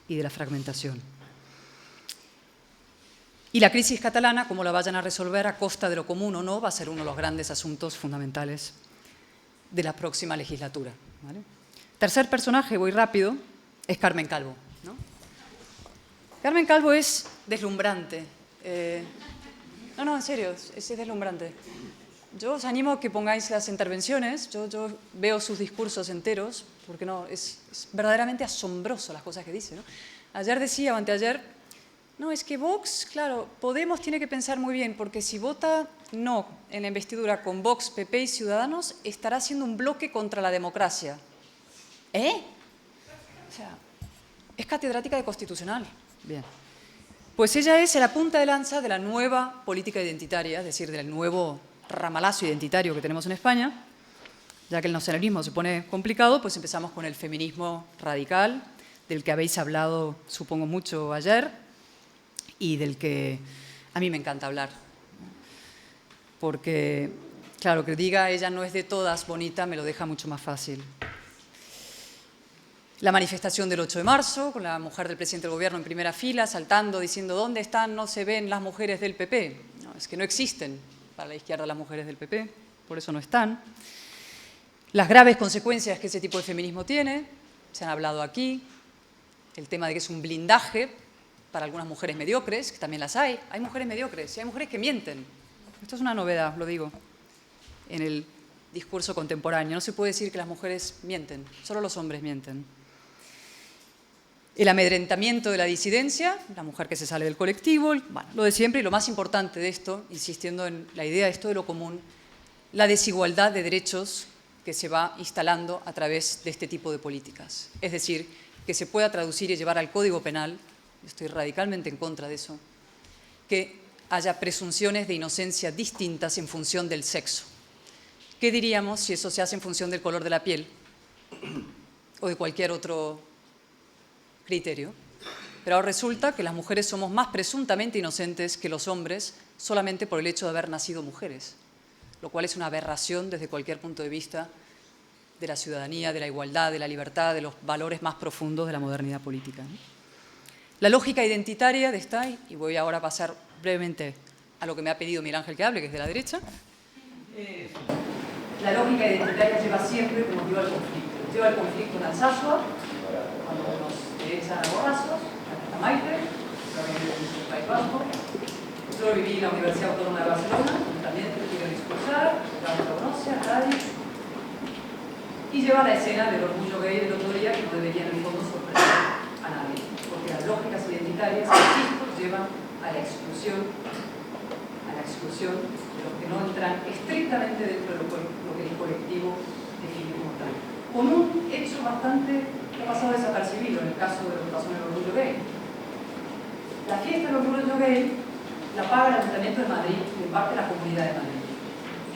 y de la fragmentación. Y la crisis catalana, como la vayan a resolver a costa de lo común o no, va a ser uno de los grandes asuntos fundamentales de la próxima legislatura, ¿vale? Tercer personaje, voy rápido, es Carmen Calvo, ¿no? Carmen Calvo es deslumbrante. No, en serio, es deslumbrante. Yo os animo a que pongáis las intervenciones, yo veo sus discursos enteros, porque no, es verdaderamente asombroso las cosas que dice, ¿no? Ayer decía, o anteayer, no, es que Vox, claro, Podemos tiene que pensar muy bien, porque si vota no en la investidura con Vox, PP y Ciudadanos, estará haciendo un bloque contra la democracia. ¿Eh? O sea, Es catedrática de Constitucional. Bien. Pues ella es la punta de lanza de la nueva política identitaria, es decir, del nuevo ramalazo identitario que tenemos en España. Ya que el nacionalismo se pone complicado, pues empezamos con el feminismo radical, del que habéis hablado, supongo, mucho ayer, y del que a mí me encanta hablar. Porque, claro, que diga ella no es de todas bonita me lo deja mucho más fácil. La manifestación del 8 de marzo, con la mujer del presidente del gobierno en primera fila, saltando, diciendo ¿dónde están? No se ven las mujeres del PP. No, es que no existen para la izquierda las mujeres del PP, por eso no están. Las graves consecuencias que ese tipo de feminismo tiene, se han hablado aquí, el tema de que es un blindaje para algunas mujeres mediocres, que también las hay mujeres mediocres y hay mujeres que mienten. Esto es una novedad, lo digo, en el discurso contemporáneo. No se puede decir que las mujeres mienten, solo los hombres mienten. El amedrentamiento de la disidencia, la mujer que se sale del colectivo, bueno, lo de siempre y lo más importante de esto, insistiendo en la idea de esto de lo común, la desigualdad de derechos que se va instalando a través de este tipo de políticas. Es decir, que se pueda traducir y llevar al Código Penal, estoy radicalmente en contra de eso, que haya presunciones de inocencia distintas en función del sexo. ¿Qué diríamos si eso se hace en función del color de la piel o de cualquier otro criterio? Pero ahora resulta que las mujeres somos más presuntamente inocentes que los hombres solamente por el hecho de haber nacido mujeres, lo cual es una aberración desde cualquier punto de vista de la ciudadanía, de la igualdad, de la libertad, de los valores más profundos de la modernidad política, ¿no? La lógica identitaria de esta, y voy ahora a pasar brevemente a lo que me ha pedido Miguel Ángel que hable, que es de la derecha. La lógica identitaria lleva siempre como lleva el conflicto. Lleva el conflicto en Alsasua, cuando nos echan a borrazos, a Maite, en el País Vasco. Yo viví en la Universidad Autónoma de Barcelona, donde también te quieren expulsar, la no conoce a nadie. Y lleva la escena del orgullo gay del otro día, que no debería en el fondo sorprender a nadie, porque las lógicas identitarias, insisto, llevan a la exclusión de los que no entran estrictamente dentro de lo que el colectivo define como tal. Con un hecho bastante que ha pasado desapercibido en el caso de lo que pasó en el orgullo gay. La fiesta del orgullo gay la paga el Ayuntamiento de Madrid y en parte la Comunidad de Madrid.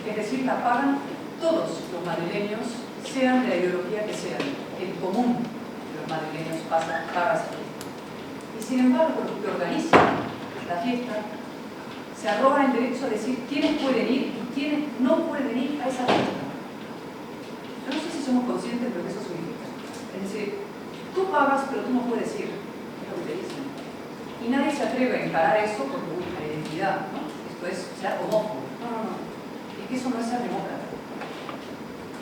Es decir, la pagan todos los madrileños, sean de la ideología que sean. El común de los madrileños paga esa fiesta. Y sin embargo, los que organizan la fiesta se arrogan el derecho a decir quiénes pueden ir y quiénes no pueden ir a esa fiesta. Yo no sé si somos conscientes de lo que eso significa. Es decir, tú pagas, pero tú no puedes ir. Es lo que te dicen. Y nadie se atreve a encarar eso porque busca la identidad, ¿no? Esto es ser homófobo. No. Es que eso no es ser demócrata.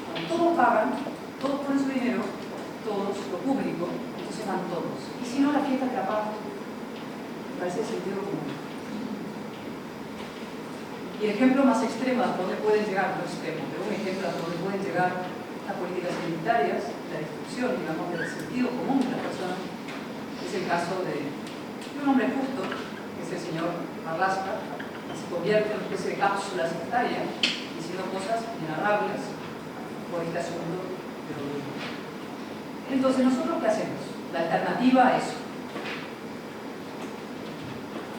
Cuando todos pagan, todos ponen su dinero, todos, lo público, entonces van todos. Y si no, la fiesta te la pagan. Me parece sentido común. Y el ejemplo más extremo a donde pueden llegar, no extremo, pero un ejemplo a donde pueden llegar las políticas identitarias, la destrucción, digamos, del sentido común de la persona, es el caso de un hombre justo, que es el señor Marlaska, que se convierte en una especie de cápsula sectaria, diciendo cosas inarrables por este asunto del orgullo. Entonces, ¿nosotros qué hacemos? La alternativa a eso.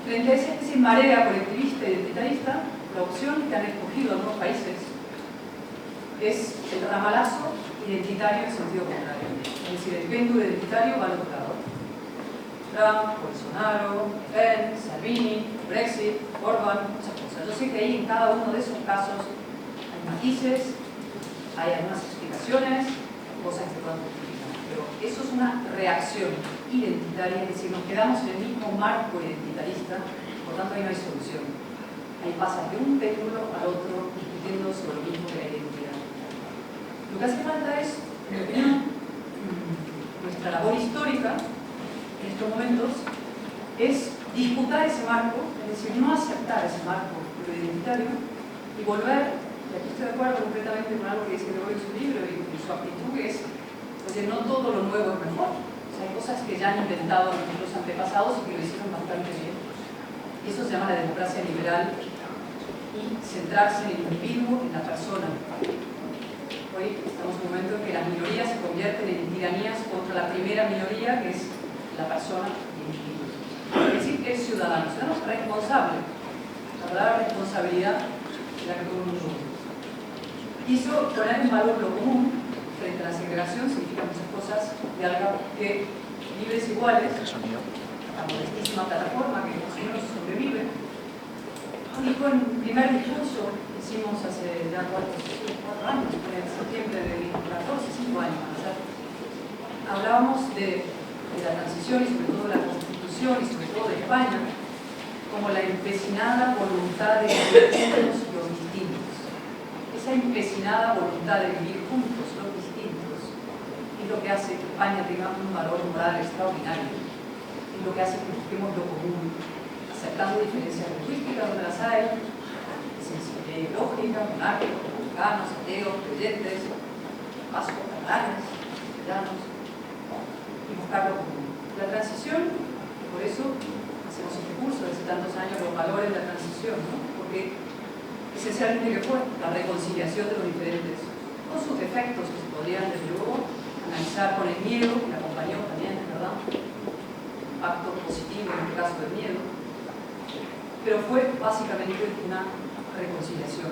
Frente a esa especie de marea colectivista y identitarista, la opción que han escogido algunos países es el ramalazo identitario en sentido contrario. Es decir, el péndulo identitario va al otro lado. Trump, Bolsonaro, Le Pen, Salvini, Brexit, Orbán, muchas cosas. Yo sé que ahí en cada uno de esos casos hay matices, hay algunas explicaciones, cosas que se puedan justificar. Pero eso es una reacción identitaria, es decir, nos quedamos en el mismo marco identitarista, por tanto ahí no hay solución. Ahí pasa de un péndulo al otro discutiendo sobre lo mismo que la identidad. Lo que hace falta es, en mi opinión, nuestra labor histórica en estos momentos es disputar ese marco, es decir, no aceptar ese marco de lo identitario y volver, y aquí estoy de acuerdo completamente con algo que dice Gregorio en su libro y su actitud, que es, oye, no todo lo nuevo es mejor. O sea, hay cosas que ya han inventado nuestros antepasados y que lo hicieron bastante bien. Y eso se llama la democracia liberal y centrarse en el individuo, en la persona. Hoy estamos en un momento en que las minorías se convierten en tiranías contra la primera minoría, que es la persona y el individuo. Es decir, el ciudadano responsable. La palabra responsabilidad es la que todo el mundo usa. Quiso poner en valor lo común frente a la segregación, significa muchas cosas, de algo que libres iguales, la modestísima plataforma que más o menos sobrevive. Dijo en primer discurso, hicimos hace ya 4 años, en septiembre de 14, 5 años, hablábamos de la transición y sobre todo de la Constitución y sobre todo de España como la empecinada voluntad de vivir juntos los distintos. Esa empecinada voluntad de vivir juntos los distintos es lo que hace que España tenga un valor moral extraordinario, es lo que hace que busquemos lo común, aceptando diferencias lingüísticas donde las hay, sensibilidad ideológica, monárquicos, republicanos, ateos, creyentes, vascos, catalanes, castellanos, y buscar lo común. La transición, por eso hacemos este curso desde tantos años, los valores de la transición, ¿no? Porque esencialmente que fue la reconciliación de los diferentes, con sus defectos que se podrían desde luego analizar con el miedo, que la acompañó también, ¿verdad? Un impacto positivo en este caso del miedo, pero fue básicamente una reconciliación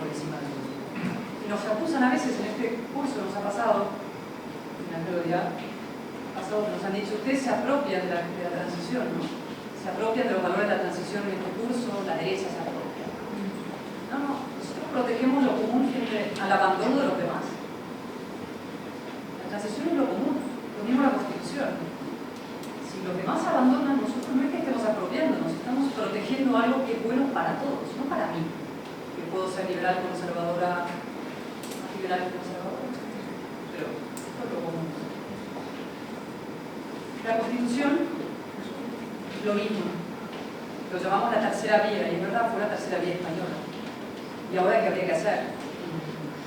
por encima de todo. Y nos acusan a veces en este curso, nos ha pasado, en la melodía, nos han dicho, ustedes se apropian de la transición, ¿no? Se apropian de los valores de la transición en este curso, la derecha se apropia. No, nosotros protegemos lo común frente al abandono de los demás. La transición es lo común, lo mismo la Constitución. Si los demás abandonan, nosotros no es que estemos apropiándonos, estamos protegiendo algo que es bueno para todos, no para mí, que puedo ser liberal, conservadora, más liberal que conservadora. Pero esto es lo común. La Constitución, lo mismo, lo llamamos la tercera vía, y en verdad fue la tercera vía española. Y ahora, ¿qué habría que hacer?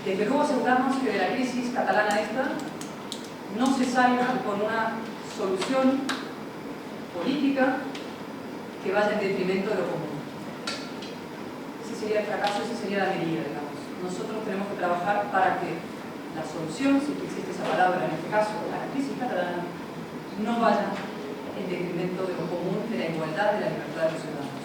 Desde luego aseguramos que de la crisis catalana esta no se salga con una solución política que vaya en detrimento de lo común. Ese sería el fracaso, esa sería la medida, digamos. Nosotros tenemos que trabajar para que la solución, si existe esa palabra en este caso, a la crisis catalana, no vaya en detrimento de lo común, de la igualdad, de la libertad de los ciudadanos.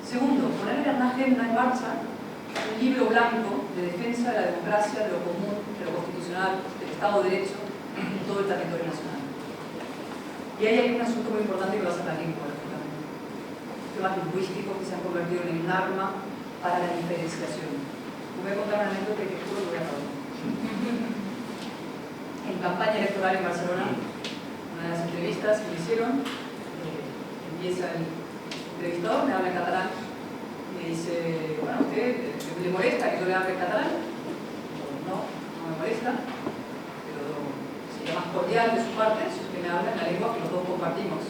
Segundo, poner en agenda en marcha un libro blanco de defensa de la democracia, de lo común, de lo constitucional, del Estado de Derecho en todo el territorio nacional. Y ahí hay un asunto muy importante que va a ser la lengua, lógicamente. Temas lingüísticos que se han convertido en un arma para la diferenciación. Les voy a contar una anécdota que juro que voy a hablar. En campaña electoral en Barcelona, una de las entrevistas que me hicieron, empieza el entrevistador, me habla en catalán, y me dice, bueno, ¿usted le molesta que yo le hable en catalán? No, no me molesta, pero sería más cordial de su parte si usted me habla en la lengua que los dos compartimos.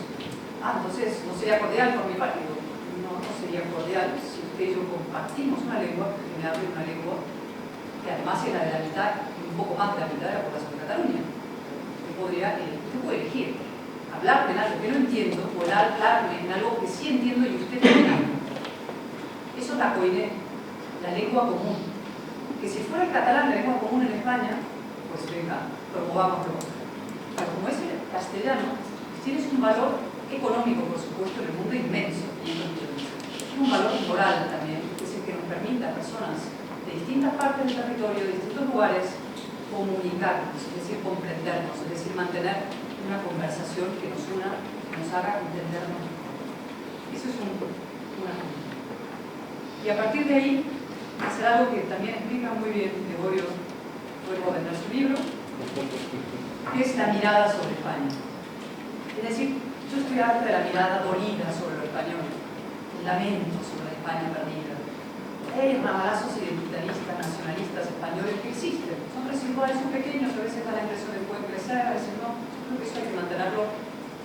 Ah, entonces, ¿no sería cordial por mi parte? Digo, no, no sería cordial si usted y yo compartimos una lengua, que me hable una lengua que además es la de la mitad, un poco más de la mitad de la población de Cataluña. Usted puede elegir hablarme en algo que no entiendo o hablarme en algo que sí entiendo y usted no. Eso es la coine, la lengua común. Que si fuera el catalán la lengua común en España, pues venga, promovámoslo. Pero como es el castellano, tienes un valor económico, por supuesto, en el mundo inmenso. Tiene un valor moral también, que es el que nos permite a personas de distintas partes del territorio, de distintos lugares, comunicarnos, es decir, comprendernos, es decir, mantener una conversación que nos una, que nos haga entendernos mejor. Eso es una cosa. Y a partir de ahí, hacer algo que también explica muy bien Gregorio, vuelvo a vender su libro, que es la mirada sobre España. Es decir, yo estoy harta de la mirada dolida sobre lo español, el lamento sobre la España perdida. Hay ramalazos identitaristas, nacionalistas españoles que existen, son residuales, son pequeños, a veces da la impresión de que pueden crecer, a veces no. Creo que eso hay que mantenerlo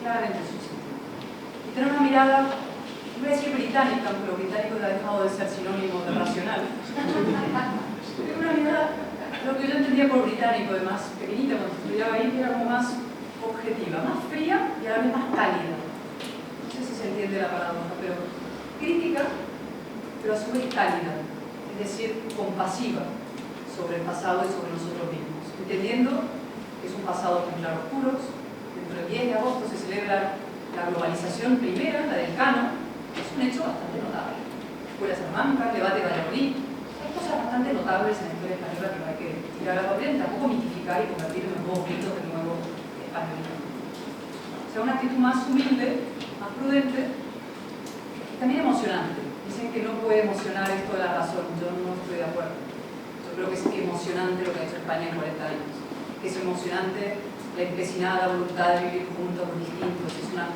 claramente en su sitio. Y tener una mirada, no voy a decir británica, porque lo británico ha dejado de ser sinónimo de racional. Pero una mirada, lo que yo entendía por británico, además, pequeñita cuando estudiaba ahí, era como más objetiva, más fría y a la vez más cálida. No sé si se entiende la paradoja, pero crítica, pero a su vez cálida, es decir, compasiva sobre el pasado y sobre nosotros mismos, entendiendo que es un pasado con claroscuros, dentro del 10 de agosto se celebra la globalización primera, la del Cano, es un hecho bastante notable. Escuela Salamanca, debate Valladolid, hay cosas bastante notables en la historia española que no hay que tirar a la papel, tampoco mitificar y convertir en los nuevos mitos del nuevo españolismo. O sea, una actitud más humilde, más prudente, y también emocionante. Dicen que no puede emocionar esto de la razón, yo no estoy de acuerdo. Yo creo que es emocionante lo que ha hecho España en 40 años. Que es emocionante la empecinada voluntad de vivir juntos los distintos. Es una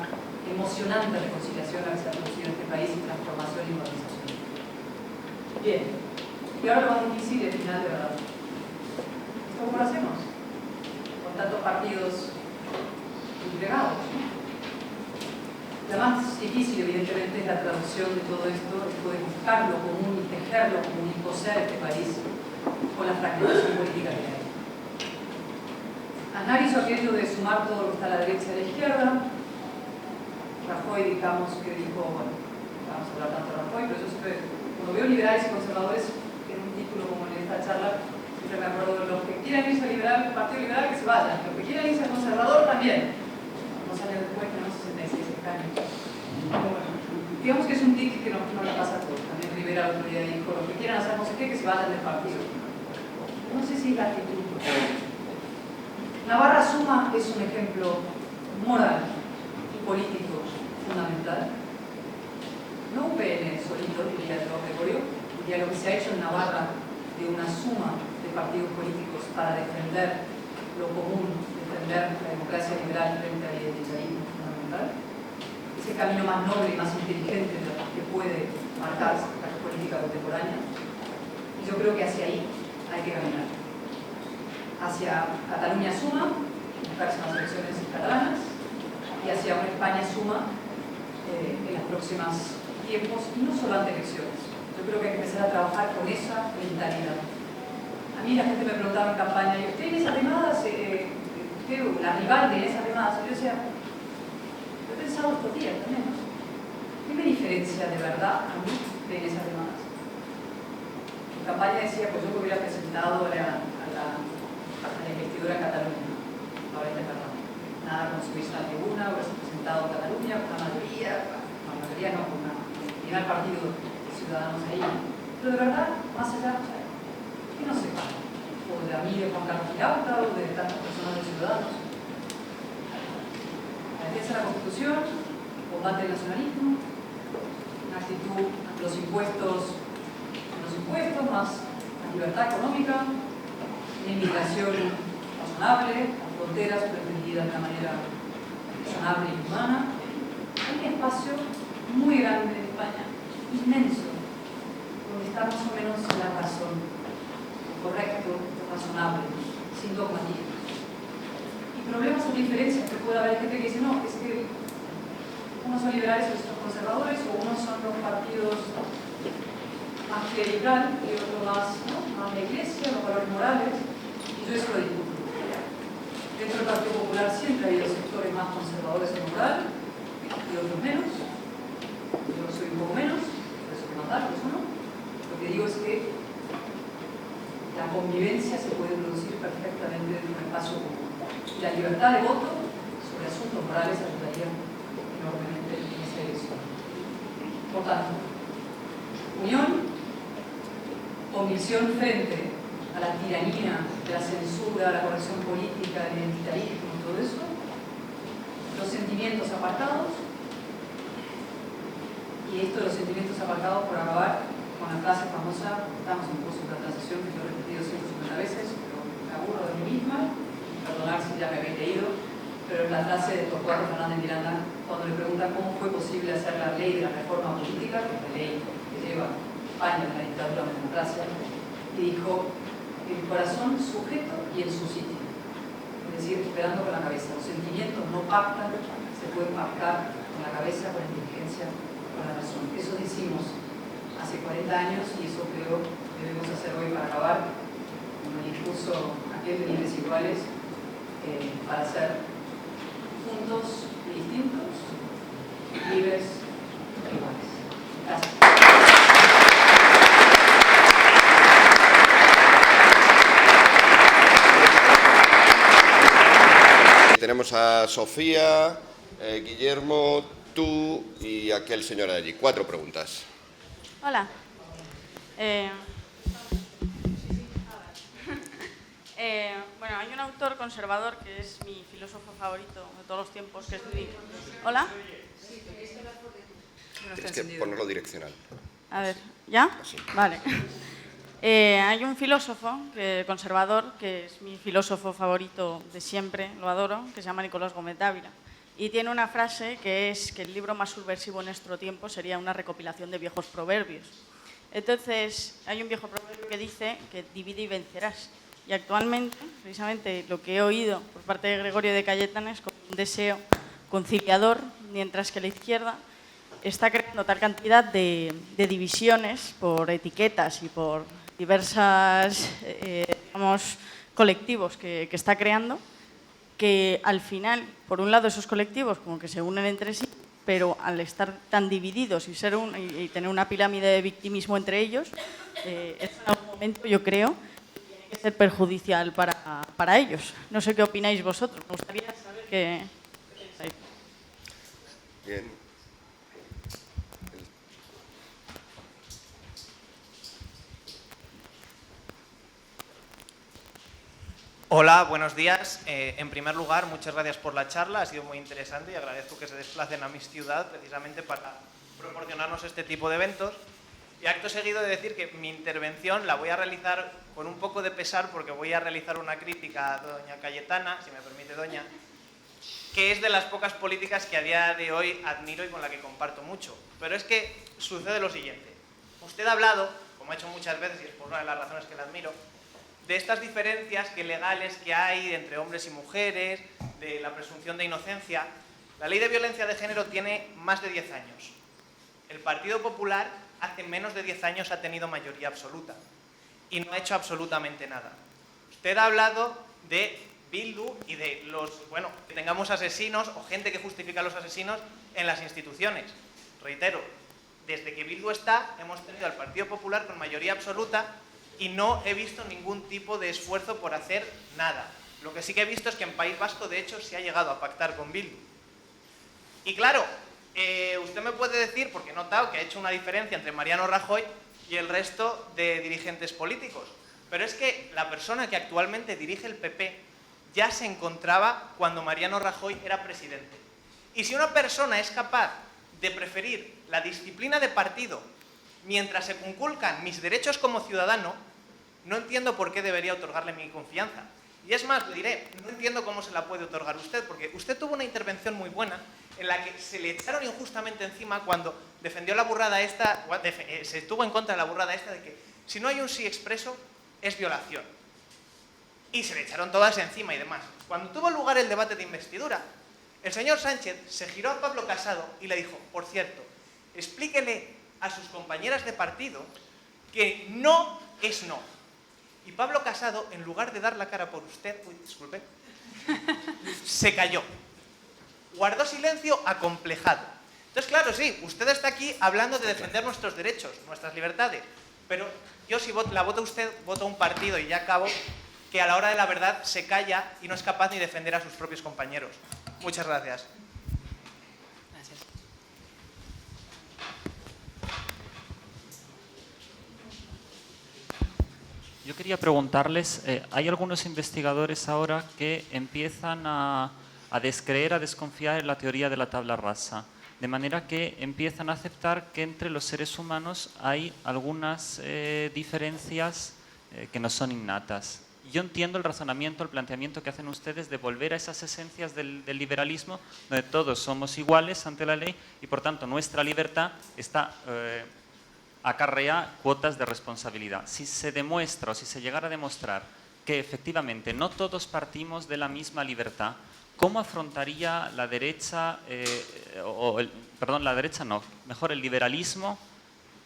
emocionante reconciliación la que se ha producido en este país y transformación y urbanización. Bien, y ahora lo más difícil es el final de verdad. ¿Esto cómo lo hacemos? Con tantos partidos integrados. La más difícil, evidentemente, es la traducción de todo esto, de buscar lo común y tejer lo común y coser este país con la fragmentación política que hay. Aznar hizo aquello de sumar todo lo que está a la derecha y a la izquierda. Rajoy, digamos, que dijo, bueno, vamos a hablar tanto de Rajoy, pero yo siempre, cuando veo liberales y conservadores en un título como en esta charla, siempre me acuerdo de los que quieran irse a liberal, Partido Liberal, que se vayan, los que quieran irse a conservador también. 2 años después tenemos 66 años. Bueno, digamos que es un tic que no le pasa a todos. También Rivera el otro día dijo, los que quieran hacer no sé qué, que se vayan del partido. No sé si es la actitud. Navarra Suma es un ejemplo moral y político fundamental. No UPN solito, diría el Gregorio, diría lo que se ha hecho en Navarra de una suma de partidos políticos para defender lo común, defender la democracia liberal frente al identitarismo fundamental. Es el camino más noble y más inteligente de lo que puede marcar la política contemporánea. Y yo creo que hacia ahí hay que caminar. Hacia Cataluña Suma, buscarse unas elecciones catalanas, y hacia una España Suma en los próximos tiempos, y no solo ante elecciones. Yo creo que hay que empezar a trabajar con esa mentalidad. A mí la gente me preguntaba en campaña, ¿y usted en esas llamadas, usted, la rival de esas llamadas? Yo decía, yo he pensado estos días también, ¿no? ¿Qué me diferencia de verdad a mí de esas llamadas? En campaña decía, pues yo me hubiera presentado a la investidura en Cataluña, ahora en Cataluña. Nada como subirse a la tribuna, hubiese presentado a Cataluña con una mayoría no, con un primer partido de ciudadanos ahí. Pero de verdad, más allá, que no sé, o de a mí de Juan Carlos Girauta, o de tantas personas de ciudadanos. La defensa de la Constitución, combate al nacionalismo, una actitud ante los impuestos, más la libertad económica, una inmigración razonable, las fronteras pretendidas de una manera razonable y humana. Hay un espacio muy grande en España, inmenso, donde está más o menos la razón, lo correcto, lo razonable, sin dogmatismo. Y problemas o diferencias que puede haber gente que dice, no, es que unos son liberales y otros conservadores, o unos son los partidos más clerical y otros más la iglesia, los valores morales, y yo eso lo discuto. Dentro del Partido Popular siempre ha habido sectores más conservadores en moral y otros menos. Yo soy un poco menos, por eso que matar, por eso no. Lo que digo es que la convivencia se puede producir perfectamente en un espacio común. Y la libertad de voto sobre asuntos morales ayudaría enormemente en esa elección. Por tanto, unión, convicción frente a la tiranía, de la censura, la corrección política, el identitarismo, todo eso, los sentimientos apartados, y esto de los sentimientos apartados por acabar con la frase famosa, estamos en curso de la transición, que yo he repetido 150 veces, pero me aburro de mí misma, perdonar si ya me habéis leído, pero es la frase de Torcuato Fernández Miranda cuando le preguntan cómo fue posible hacer la ley de la reforma política, que es la ley que lleva España de la dictadura a la democracia, y dijo, el corazón sujeto y en su sitio. Es decir, esperando con la cabeza. Los sentimientos no pactan, se pueden pactar con la cabeza, con la inteligencia, con la razón. Eso decimos hace 40 años y eso creo que debemos hacer hoy para acabar con el discurso aquel de libres iguales, para ser juntos y distintos, libres e iguales. Gracias. Tenemos tenemos a Sofía, Guillermo, tú y aquel señor de allí. 4 preguntas. Hola. Bueno, hay un autor conservador que es mi filósofo favorito de todos los tiempos, que es ¿Hola? Tienes que ponerlo direccional. A ver, ¿ya? Así. Vale. Hay un filósofo conservador, que es mi filósofo favorito de siempre, lo adoro, que se llama Nicolás Gómez Dávila. Y tiene una frase que es que el libro más subversivo en nuestro tiempo sería una recopilación de viejos proverbios. Entonces, hay un viejo proverbio que dice que divide y vencerás. Y actualmente, precisamente, lo que he oído por parte de Gregorio de Cayetana es como un deseo conciliador, mientras que la izquierda está creando tal cantidad de divisiones por etiquetas y por diversos colectivos que está creando, que al final, por un lado, esos colectivos como que se unen entre sí, pero al estar tan divididos y tener una pirámide de victimismo entre ellos, en algún momento, yo creo, tiene que ser perjudicial para ellos. No sé qué opináis vosotros. Me gustaría saber qué pensáis. Bien. Hola, buenos días. En primer lugar, muchas gracias por la charla, ha sido muy interesante y agradezco que se desplacen a mi ciudad precisamente para proporcionarnos este tipo de eventos. Y acto seguido de decir que mi intervención la voy a realizar con un poco de pesar porque voy a realizar una crítica a doña Cayetana, si me permite doña, que es de las pocas políticas que a día de hoy admiro y con la que comparto mucho. Pero es que sucede lo siguiente. Usted ha hablado, como ha hecho muchas veces y es por una de las razones que la admiro, de estas diferencias legales que hay entre hombres y mujeres, de la presunción de inocencia. La ley de violencia de género tiene más de 10 años. El Partido Popular hace menos de 10 años ha tenido mayoría absoluta y no ha hecho absolutamente nada. Usted ha hablado de Bildu y de que tengamos asesinos o gente que justifica a los asesinos en las instituciones. Reitero, desde que Bildu está, hemos tenido al Partido Popular con mayoría absoluta y no he visto ningún tipo de esfuerzo por hacer nada. Lo que sí que he visto es que en País Vasco, de hecho, se ha llegado a pactar con Bildu. Y claro, usted me puede decir, porque he notado que ha hecho una diferencia entre Mariano Rajoy y el resto de dirigentes políticos, pero es que la persona que actualmente dirige el PP ya se encontraba cuando Mariano Rajoy era presidente. Y si una persona es capaz de preferir la disciplina de partido mientras se conculcan mis derechos como ciudadano, no entiendo por qué debería otorgarle mi confianza. Y es más, le diré, no entiendo cómo se la puede otorgar usted, porque usted tuvo una intervención muy buena en la que se le echaron injustamente encima cuando defendió la burrada esta, se estuvo en contra de la burrada esta de que si no hay un sí expreso, es violación. Y se le echaron todas encima y demás. Cuando tuvo lugar el debate de investidura, el señor Sánchez se giró a Pablo Casado y le dijo, por cierto, explíquele a sus compañeras de partido que no es no. Y Pablo Casado, en lugar de dar la cara por usted, disculpe, se calló. Guardó silencio acomplejado. Entonces, claro, sí, usted está aquí hablando de defender nuestros derechos, nuestras libertades, pero yo si la vota usted, voto a un partido, y ya acabo, que a la hora de la verdad se calla y no es capaz ni defender a sus propios compañeros. Muchas gracias. Yo quería preguntarles, hay algunos investigadores ahora que empiezan a descreer, a desconfiar en la teoría de la tabla rasa, de manera que empiezan a aceptar que entre los seres humanos hay algunas diferencias que no son innatas. Yo entiendo el razonamiento, el planteamiento que hacen ustedes de volver a esas esencias del liberalismo, donde todos somos iguales ante la ley y por tanto nuestra libertad está acarrea cuotas de responsabilidad. Si se demuestra o si se llegara a demostrar que efectivamente no todos partimos de la misma libertad, ¿cómo afrontaría la derecha, la derecha no, mejor el liberalismo,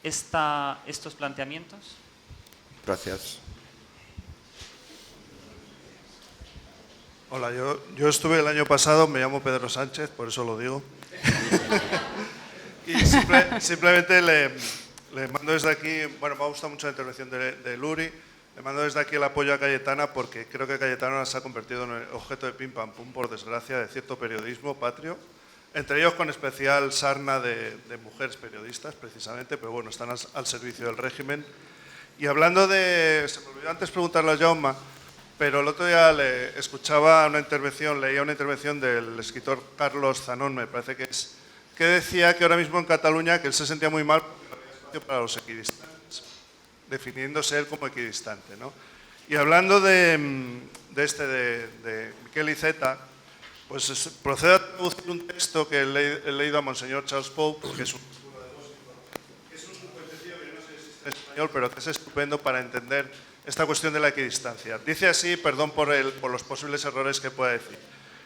estos planteamientos? Gracias. Hola, yo estuve el año pasado, me llamo Pedro Sánchez, por eso lo digo. Y simplemente le mando desde aquí, bueno, me ha gustado mucho la intervención de Luri, Le mando desde aquí el apoyo a Cayetana porque creo que Cayetana se ha convertido en el objeto de pim pam pum, por desgracia, de cierto periodismo patrio. Entre ellos con especial sarna de mujeres periodistas, precisamente, pero bueno, están al servicio del régimen. Y hablando de... Se me olvidó antes preguntarle a Jaume, pero el otro día escuchaba una intervención, leía una intervención del escritor Carlos Zanón, me parece que es, que decía que ahora mismo en Cataluña que él se sentía muy mal porque no había espacio para los equidistantes, definiéndose él como equidistante, ¿no? Y hablando de Miquel Iceta, pues procedo a traducir un texto que he leído a Monseñor Charles Pope, que es un cuentecillo que no sé si está en español, pero que es estupendo para entender esta cuestión de la equidistancia. Dice así, perdón por los posibles errores que pueda decir.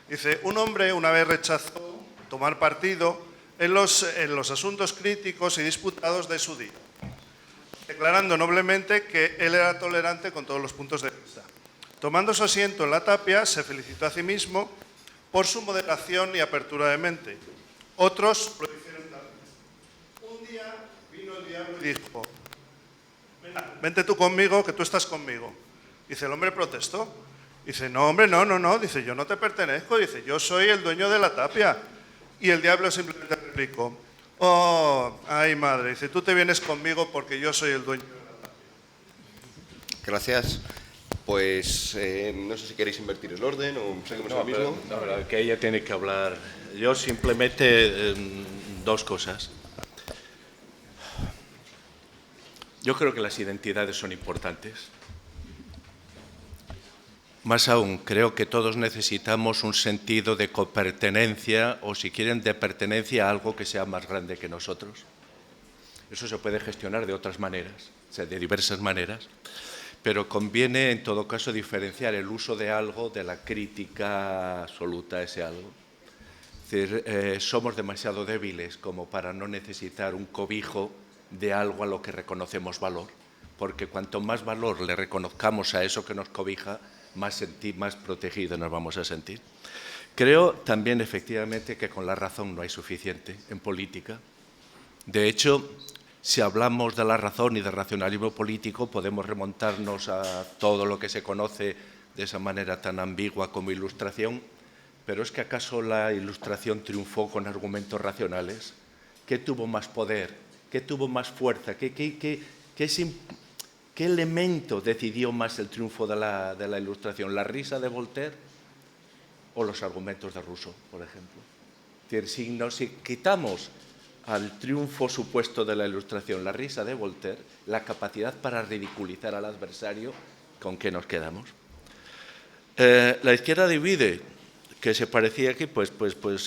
Dice, un hombre una vez rechazó tomar partido en los asuntos críticos y disputados de su día, declarando noblemente que él era tolerante con todos los puntos de vista. Tomando su asiento en la tapia, se felicitó a sí mismo por su moderación y apertura de mente. Otros lo hicieron también. Un día vino el diablo y dijo, vente tú conmigo, que tú estás conmigo. Dice, el hombre protestó. Dice, no, hombre, no. Dice, yo no te pertenezco. Dice, yo soy el dueño de la tapia. Y el diablo simplemente replicó, oh, ay madre. Dice, tú te vienes conmigo porque yo soy el dueño de la tapia. Gracias. Pues no sé si queréis invertir el orden o seguimos lo mismo. No, que ella tiene que hablar. Yo simplemente dos cosas. Yo creo que las identidades son importantes. Más aún, creo que todos necesitamos un sentido de copertenencia o, si quieren, de pertenencia a algo que sea más grande que nosotros. Eso se puede gestionar de otras maneras, o sea, de diversas maneras, pero conviene, en todo caso, diferenciar el uso de algo de la crítica absoluta a ese algo. Es decir, somos demasiado débiles como para no necesitar un cobijo de algo a lo que reconocemos valor, porque cuanto más valor le reconozcamos a eso que nos cobija, más protegidos nos vamos a sentir. Creo también, efectivamente, que con la razón no hay suficiente en política. De hecho, si hablamos de la razón y del racionalismo político, podemos remontarnos a todo lo que se conoce de esa manera tan ambigua como Ilustración, pero ¿es que acaso la Ilustración triunfó con argumentos racionales? ¿Qué tuvo más poder? ¿Qué tuvo más fuerza? ¿Qué elemento decidió más el triunfo de la Ilustración? ¿La risa de Voltaire o los argumentos de Rousseau, por ejemplo? Es decir, si quitamos al triunfo supuesto de la Ilustración la risa de Voltaire, la capacidad para ridiculizar al adversario, ¿con qué nos quedamos? La izquierda divide, que se parecía aquí, pues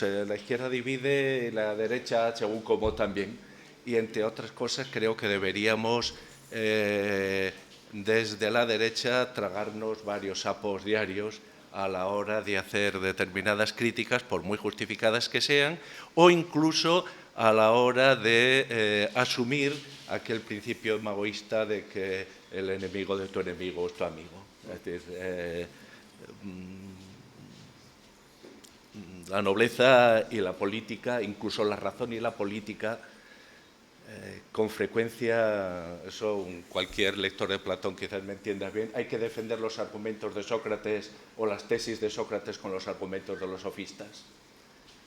la izquierda divide, la derecha según como también. Y entre otras cosas creo que deberíamos desde la derecha tragarnos varios sapos diarios a la hora de hacer determinadas críticas, por muy justificadas que sean, o incluso a la hora de asumir aquel principio maoísta de que el enemigo de tu enemigo es tu amigo. Es decir, la nobleza y la política, incluso la razón y la política, con frecuencia, eso cualquier lector de Platón quizás me entienda bien, hay que defender los argumentos de Sócrates o las tesis de Sócrates con los argumentos de los sofistas,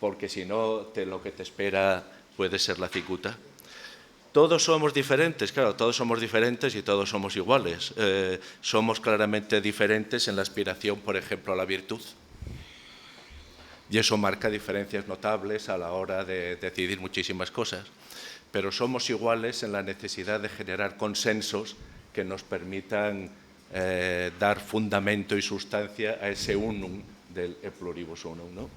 porque si no, lo que te espera puede ser la cicuta. Todos somos diferentes, claro, todos somos diferentes y todos somos iguales. Somos claramente diferentes en la aspiración, por ejemplo, a la virtud. Y eso marca diferencias notables a la hora de decidir muchísimas cosas. Pero somos iguales en la necesidad de generar consensos que nos permitan dar fundamento y sustancia a ese unum del e pluribus unum, ¿no?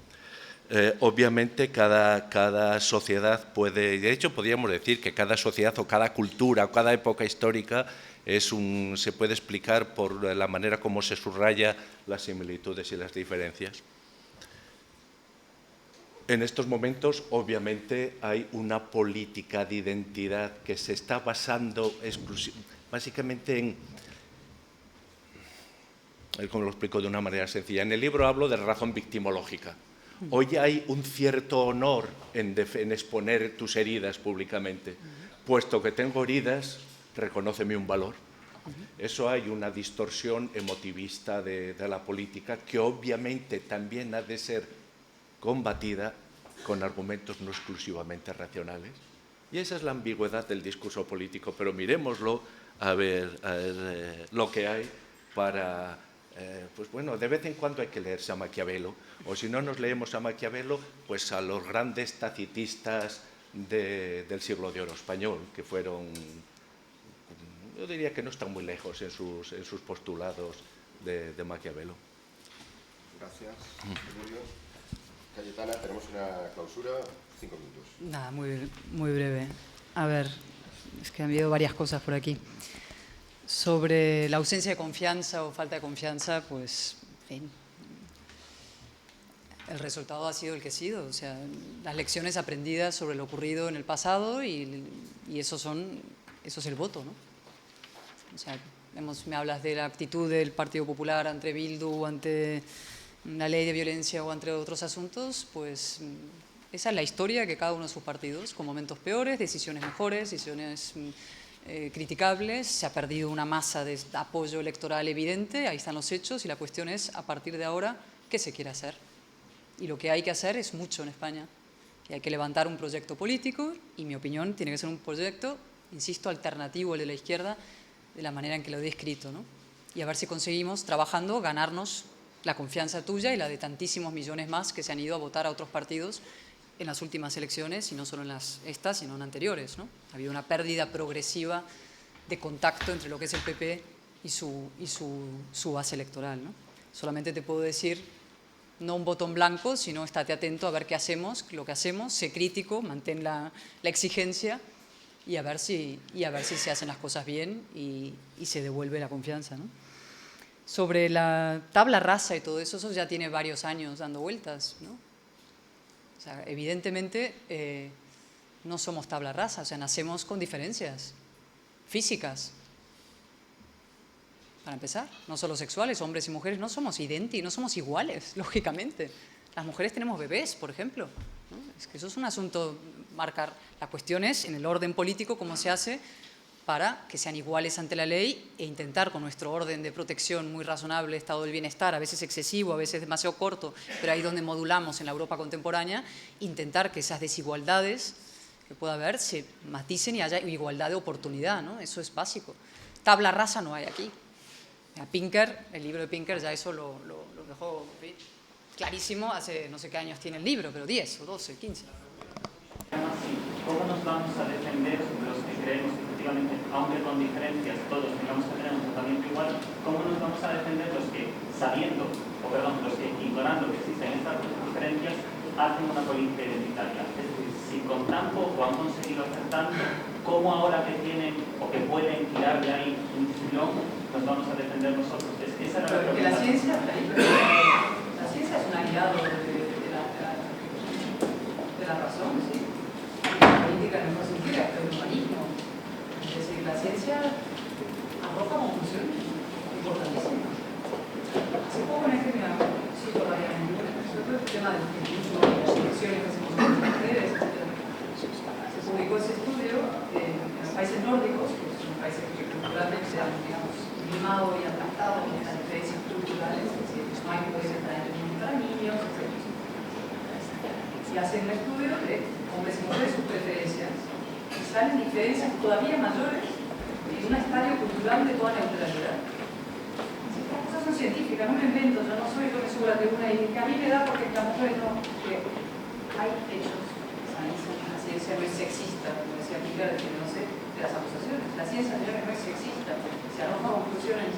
Obviamente cada sociedad puede, de hecho podríamos decir que cada sociedad o cada cultura o cada época histórica se puede explicar por la manera como se subraya las similitudes y las diferencias. En estos momentos, obviamente, hay una política de identidad que se está basando básicamente en, como lo explico de una manera sencilla, en el libro hablo de razón victimológica. Hoy hay un cierto honor en exponer tus heridas públicamente. Puesto que tengo heridas, reconóceme un valor. Eso hay una distorsión emotivista de la política que obviamente también ha de ser combatida con argumentos no exclusivamente racionales. Y esa es la ambigüedad del discurso político, pero miremoslo a ver lo que hay para... pues bueno, de vez en cuando hay que leerse a Maquiavelo, o si no nos leemos a Maquiavelo, pues a los grandes tacitistas del siglo de oro español, que fueron, yo diría que no están muy lejos en sus postulados de Maquiavelo. Gracias, Gregorio. Cayetana, tenemos una clausura, 5 minutos. Nada, muy breve. A ver, es que han habido varias cosas por aquí. Sobre la ausencia de confianza o falta de confianza, pues, en fin, el resultado ha sido el que ha sido. O sea, las lecciones aprendidas sobre lo ocurrido en el pasado y eso es el voto, ¿no? O sea, me hablas de la actitud del Partido Popular ante Bildu, ante la ley de violencia o entre otros asuntos, pues esa es la historia que cada uno de sus partidos, con momentos peores, decisiones mejores, decisiones criticables, se ha perdido una masa de apoyo electoral evidente, ahí están los hechos y la cuestión es, a partir de ahora, ¿qué se quiere hacer? Y lo que hay que hacer es mucho en España, que hay que levantar un proyecto político y, mi opinión, tiene que ser un proyecto, insisto, alternativo al de la izquierda, de la manera en que lo he descrito, ¿no? Y a ver si conseguimos, trabajando, ganarnos la confianza tuya y la de tantísimos millones más que se han ido a votar a otros partidos en las últimas elecciones, y no solo en estas, sino en anteriores, ¿no? Ha habido una pérdida progresiva de contacto entre lo que es el PP y su base electoral, ¿no? Solamente te puedo decir, no un botón blanco, sino estate atento a ver qué hacemos, lo que hacemos, sé crítico, mantén la exigencia y a ver si se hacen las cosas bien y se devuelve la confianza, ¿no? Sobre la tabla rasa y todo eso, eso ya tiene varios años dando vueltas, ¿no? O sea, evidentemente no somos tabla rasa, o sea, nacemos con diferencias físicas. Para empezar, no solo sexuales, hombres y mujeres no somos idénticos, no somos iguales, lógicamente. Las mujeres tenemos bebés, por ejemplo, ¿no? Es que eso es un asunto, marcar. La cuestión es, en el orden político, cómo se hace para que sean iguales ante la ley e intentar, con nuestro orden de protección muy razonable, estado del bienestar, a veces excesivo, a veces demasiado corto, pero ahí donde modulamos en la Europa contemporánea, intentar que esas desigualdades que pueda haber se maticen y haya igualdad de oportunidad, ¿no? Eso es básico. Tabla rasa no hay aquí. Pinker, el libro de Pinker ya eso lo dejó clarísimo, hace no sé qué años tiene el libro, pero 10 o 12, 15. ¿Cómo nos vamos a defender los que creemos que efectivamente, aunque con diferencias, todos tengamos que tener un tratamiento igual? ¿Cómo nos vamos a defender los que, los que ignorando que existen estas diferencias, hacen una política identitaria? Es decir, si con tan poco han conseguido hacer tanto, ¿cómo ahora que tienen o que pueden tirar de ahí un filón, nos vamos a defender nosotros? Esa era la pregunta. La ciencia es un aliado de la razón, ¿sí? La política no significa el humanismo. Es decir, la ciencia arroja conclusiones importantísimas. Hace poco en este sobre el tema del feminismo, las elecciones que hacemos con las mujeres, se publicó ese estudio en los países nórdicos, que son países que culturalmente se han, digamos, mimado y adaptado a las diferencias culturales, es decir, no hay poder entrar en el mundo para niños, etc. Y hacen un estudio de hombres y mujeres, sus preferencias, y salen diferencias todavía mayores en un estadio cultural de toda neutralidad. Estas cosas son científicas, no me invento, yo no soy lo que subo la tribuna y que a mí me da porque las mujeres no, que hay hechos. La ciencia no es sexista, como decía Pilar, no sé, de las acusaciones. La ciencia, señores, no es sexista. Se arroja conclusiones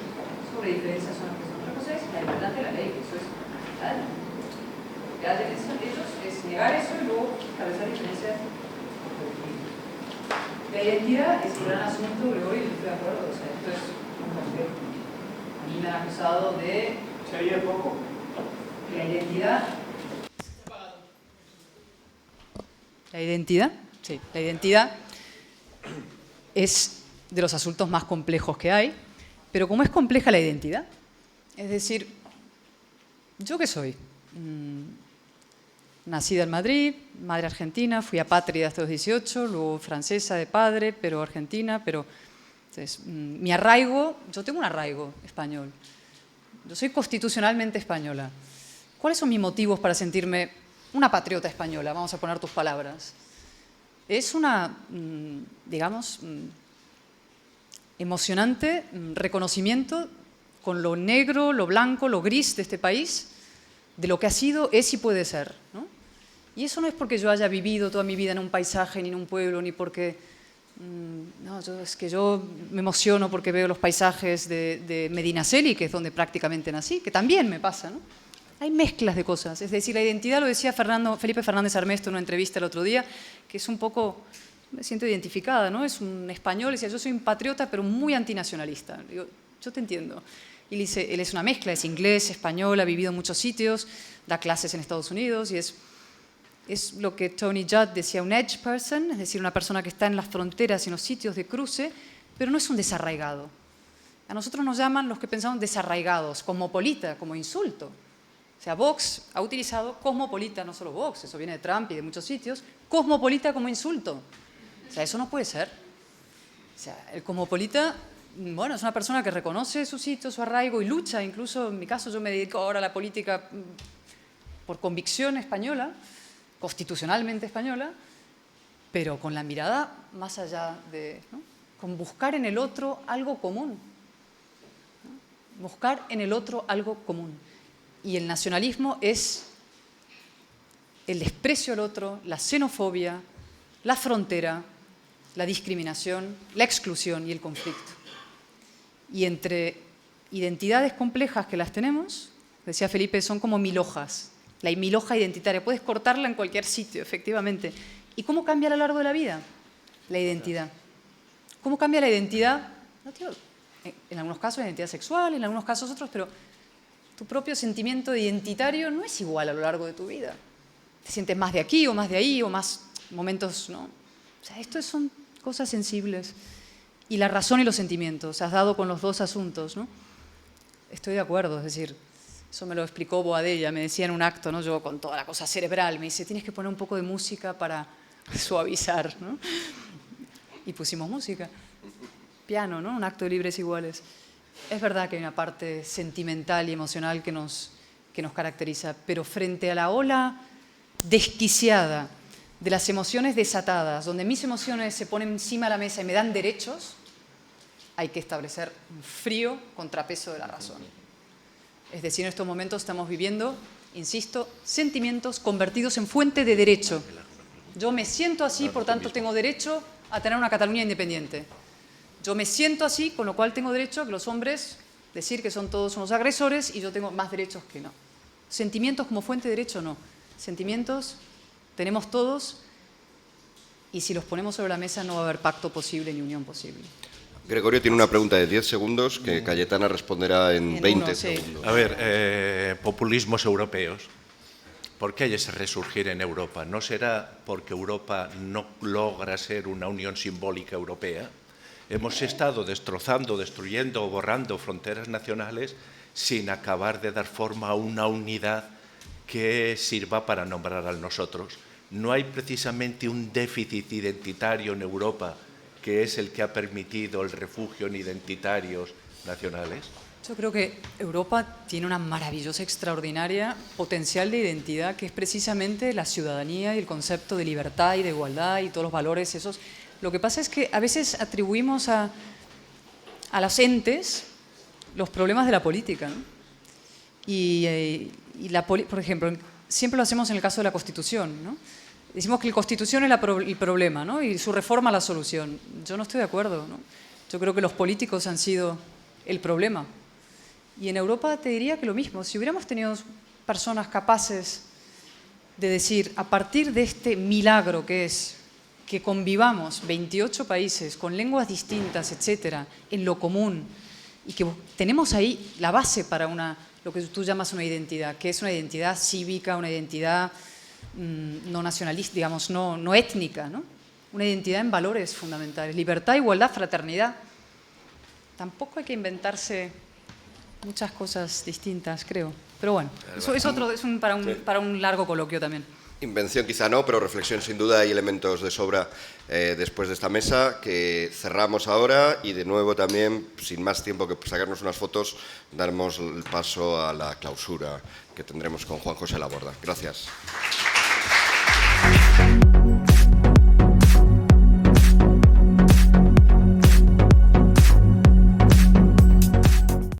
sobre diferencias son otra cosa es la igualdad de la ley, eso es fundamental. Lo que hacen ellos es negar eso y luego establecer diferencias. La identidad es un gran asunto, Gregorio, y estoy de acuerdo, o sea, esto es un complejo. A mí me han acusado de... Se oye poco. La identidad, sí, la identidad es de los asuntos más complejos que hay, pero ¿cómo es compleja la identidad? Es decir, ¿yo qué soy? Nacida en Madrid, madre argentina, fui apátrida hasta los 18, luego francesa de padre, pero argentina, pero Entonces, mi arraigo, yo tengo un arraigo español. Yo soy constitucionalmente española. ¿Cuáles son mis motivos para sentirme una patriota española? Vamos a poner tus palabras. Es una, digamos, emocionante reconocimiento con lo negro, lo blanco, lo gris de este país, de lo que ha sido, es y puede ser, ¿no? Y eso no es porque yo haya vivido toda mi vida en un paisaje, ni en un pueblo, ni porque... no, es que yo me emociono porque veo los paisajes de Medinaceli, que es donde prácticamente nací, que también me pasa, ¿no? Hay mezclas de cosas, es decir, la identidad, lo decía Felipe Fernández Armesto en una entrevista el otro día, que es un poco, me siento identificada, ¿no? Es un español, decía, yo soy un patriota, pero muy antinacionalista. Digo, yo te entiendo. Y dice, él es una mezcla, es inglés, español, ha vivido en muchos sitios, da clases en Estados Unidos y es lo que Tony Judd decía, un edge person, es decir, una persona que está en las fronteras y en los sitios de cruce, pero no es un desarraigado. A nosotros nos llaman los que pensamos desarraigados, cosmopolita, como insulto. O sea, Vox ha utilizado cosmopolita, no solo Vox, eso viene de Trump y de muchos sitios, cosmopolita como insulto. O sea, eso no puede ser. O sea, el cosmopolita, bueno, es una persona que reconoce su sitio, su arraigo y lucha. Incluso en mi caso yo me dedico ahora a la política por convicción española, constitucionalmente española, pero con la mirada más allá de, ¿no? Con buscar en el otro algo común, ¿no? Buscar en el otro algo común. Y el nacionalismo es el desprecio al otro, la xenofobia, la frontera, la discriminación, la exclusión y el conflicto. Y entre identidades complejas que las tenemos, decía Felipe, son como mil hojas. La mil hoja identitaria, puedes cortarla en cualquier sitio, efectivamente. ¿Y cómo cambia a lo largo de la vida? La identidad. ¿Cómo cambia la identidad? No, tío, en algunos casos la identidad sexual, en algunos casos otros, pero tu propio sentimiento identitario no es igual a lo largo de tu vida. Te sientes más de aquí o más de ahí o más momentos, ¿no? O sea, esto son cosas sensibles. Y la razón y los sentimientos, has dado con los dos asuntos, ¿no? Estoy de acuerdo, es decir, eso me lo explicó Boadella, me decía en un acto, ¿no? Yo con toda la cosa cerebral, me dice, tienes que poner un poco de música para suavizar, ¿no? Y pusimos música, piano, ¿no? Un acto de libres iguales. Es verdad que hay una parte sentimental y emocional que nos caracteriza, pero frente a la ola desquiciada de las emociones desatadas, donde mis emociones se ponen encima de la mesa y me dan derechos, hay que establecer un frío contrapeso de la razón. Es decir, en estos momentos estamos viviendo, insisto, sentimientos convertidos en fuente de derecho. Yo me siento así, por tanto tengo derecho a tener una Cataluña independiente. Yo me siento así, con lo cual tengo derecho a que los hombres decir que son todos unos agresores y yo tengo más derechos que no. Sentimientos como fuente de derecho, no. Sentimientos tenemos todos y si los ponemos sobre la mesa no va a haber pacto posible ni unión posible. Gregorio tiene una pregunta de 10 segundos que Cayetana responderá en 20 sí. segundos. A ver, populismos europeos. ¿Por qué hay ese resurgir en Europa? ¿No será porque Europa no logra ser una unión simbólica europea? Hemos estado destrozando, destruyendo o borrando fronteras nacionales sin acabar de dar forma a una unidad que sirva para nombrar a nosotros. ¿No hay precisamente un déficit identitario en Europa que es el que ha permitido el refugio en identitarios nacionales? Yo creo que Europa tiene una maravillosa, extraordinaria potencial de identidad que es precisamente la ciudadanía y el concepto de libertad y de igualdad y todos los valores esos. Lo que pasa es que a veces atribuimos a los entes los problemas de la política, ¿no? Por ejemplo, siempre lo hacemos en el caso de la Constitución, ¿no? Decimos que la Constitución es el problema, ¿no? Y su reforma la solución. Yo no estoy de acuerdo, ¿no? Yo creo que los políticos han sido el problema. Y en Europa te diría que lo mismo. Si hubiéramos tenido personas capaces de decir, a partir de este milagro que es que convivamos 28 países con lenguas distintas, etcétera, en lo común, y que tenemos ahí la base para lo que tú llamas una identidad, que es una identidad cívica, una identidad no nacionalista, digamos, no étnica, ¿no? Una identidad en valores fundamentales, libertad, igualdad, fraternidad. Tampoco hay que inventarse muchas cosas distintas, creo. Pero bueno, eso es para un largo coloquio también. Invención quizá no, pero reflexión sin duda, hay elementos de sobra después de esta mesa que cerramos ahora y de nuevo también, sin más tiempo que sacarnos unas fotos, daremos el paso a la clausura que tendremos con Juan José Laborda. Gracias.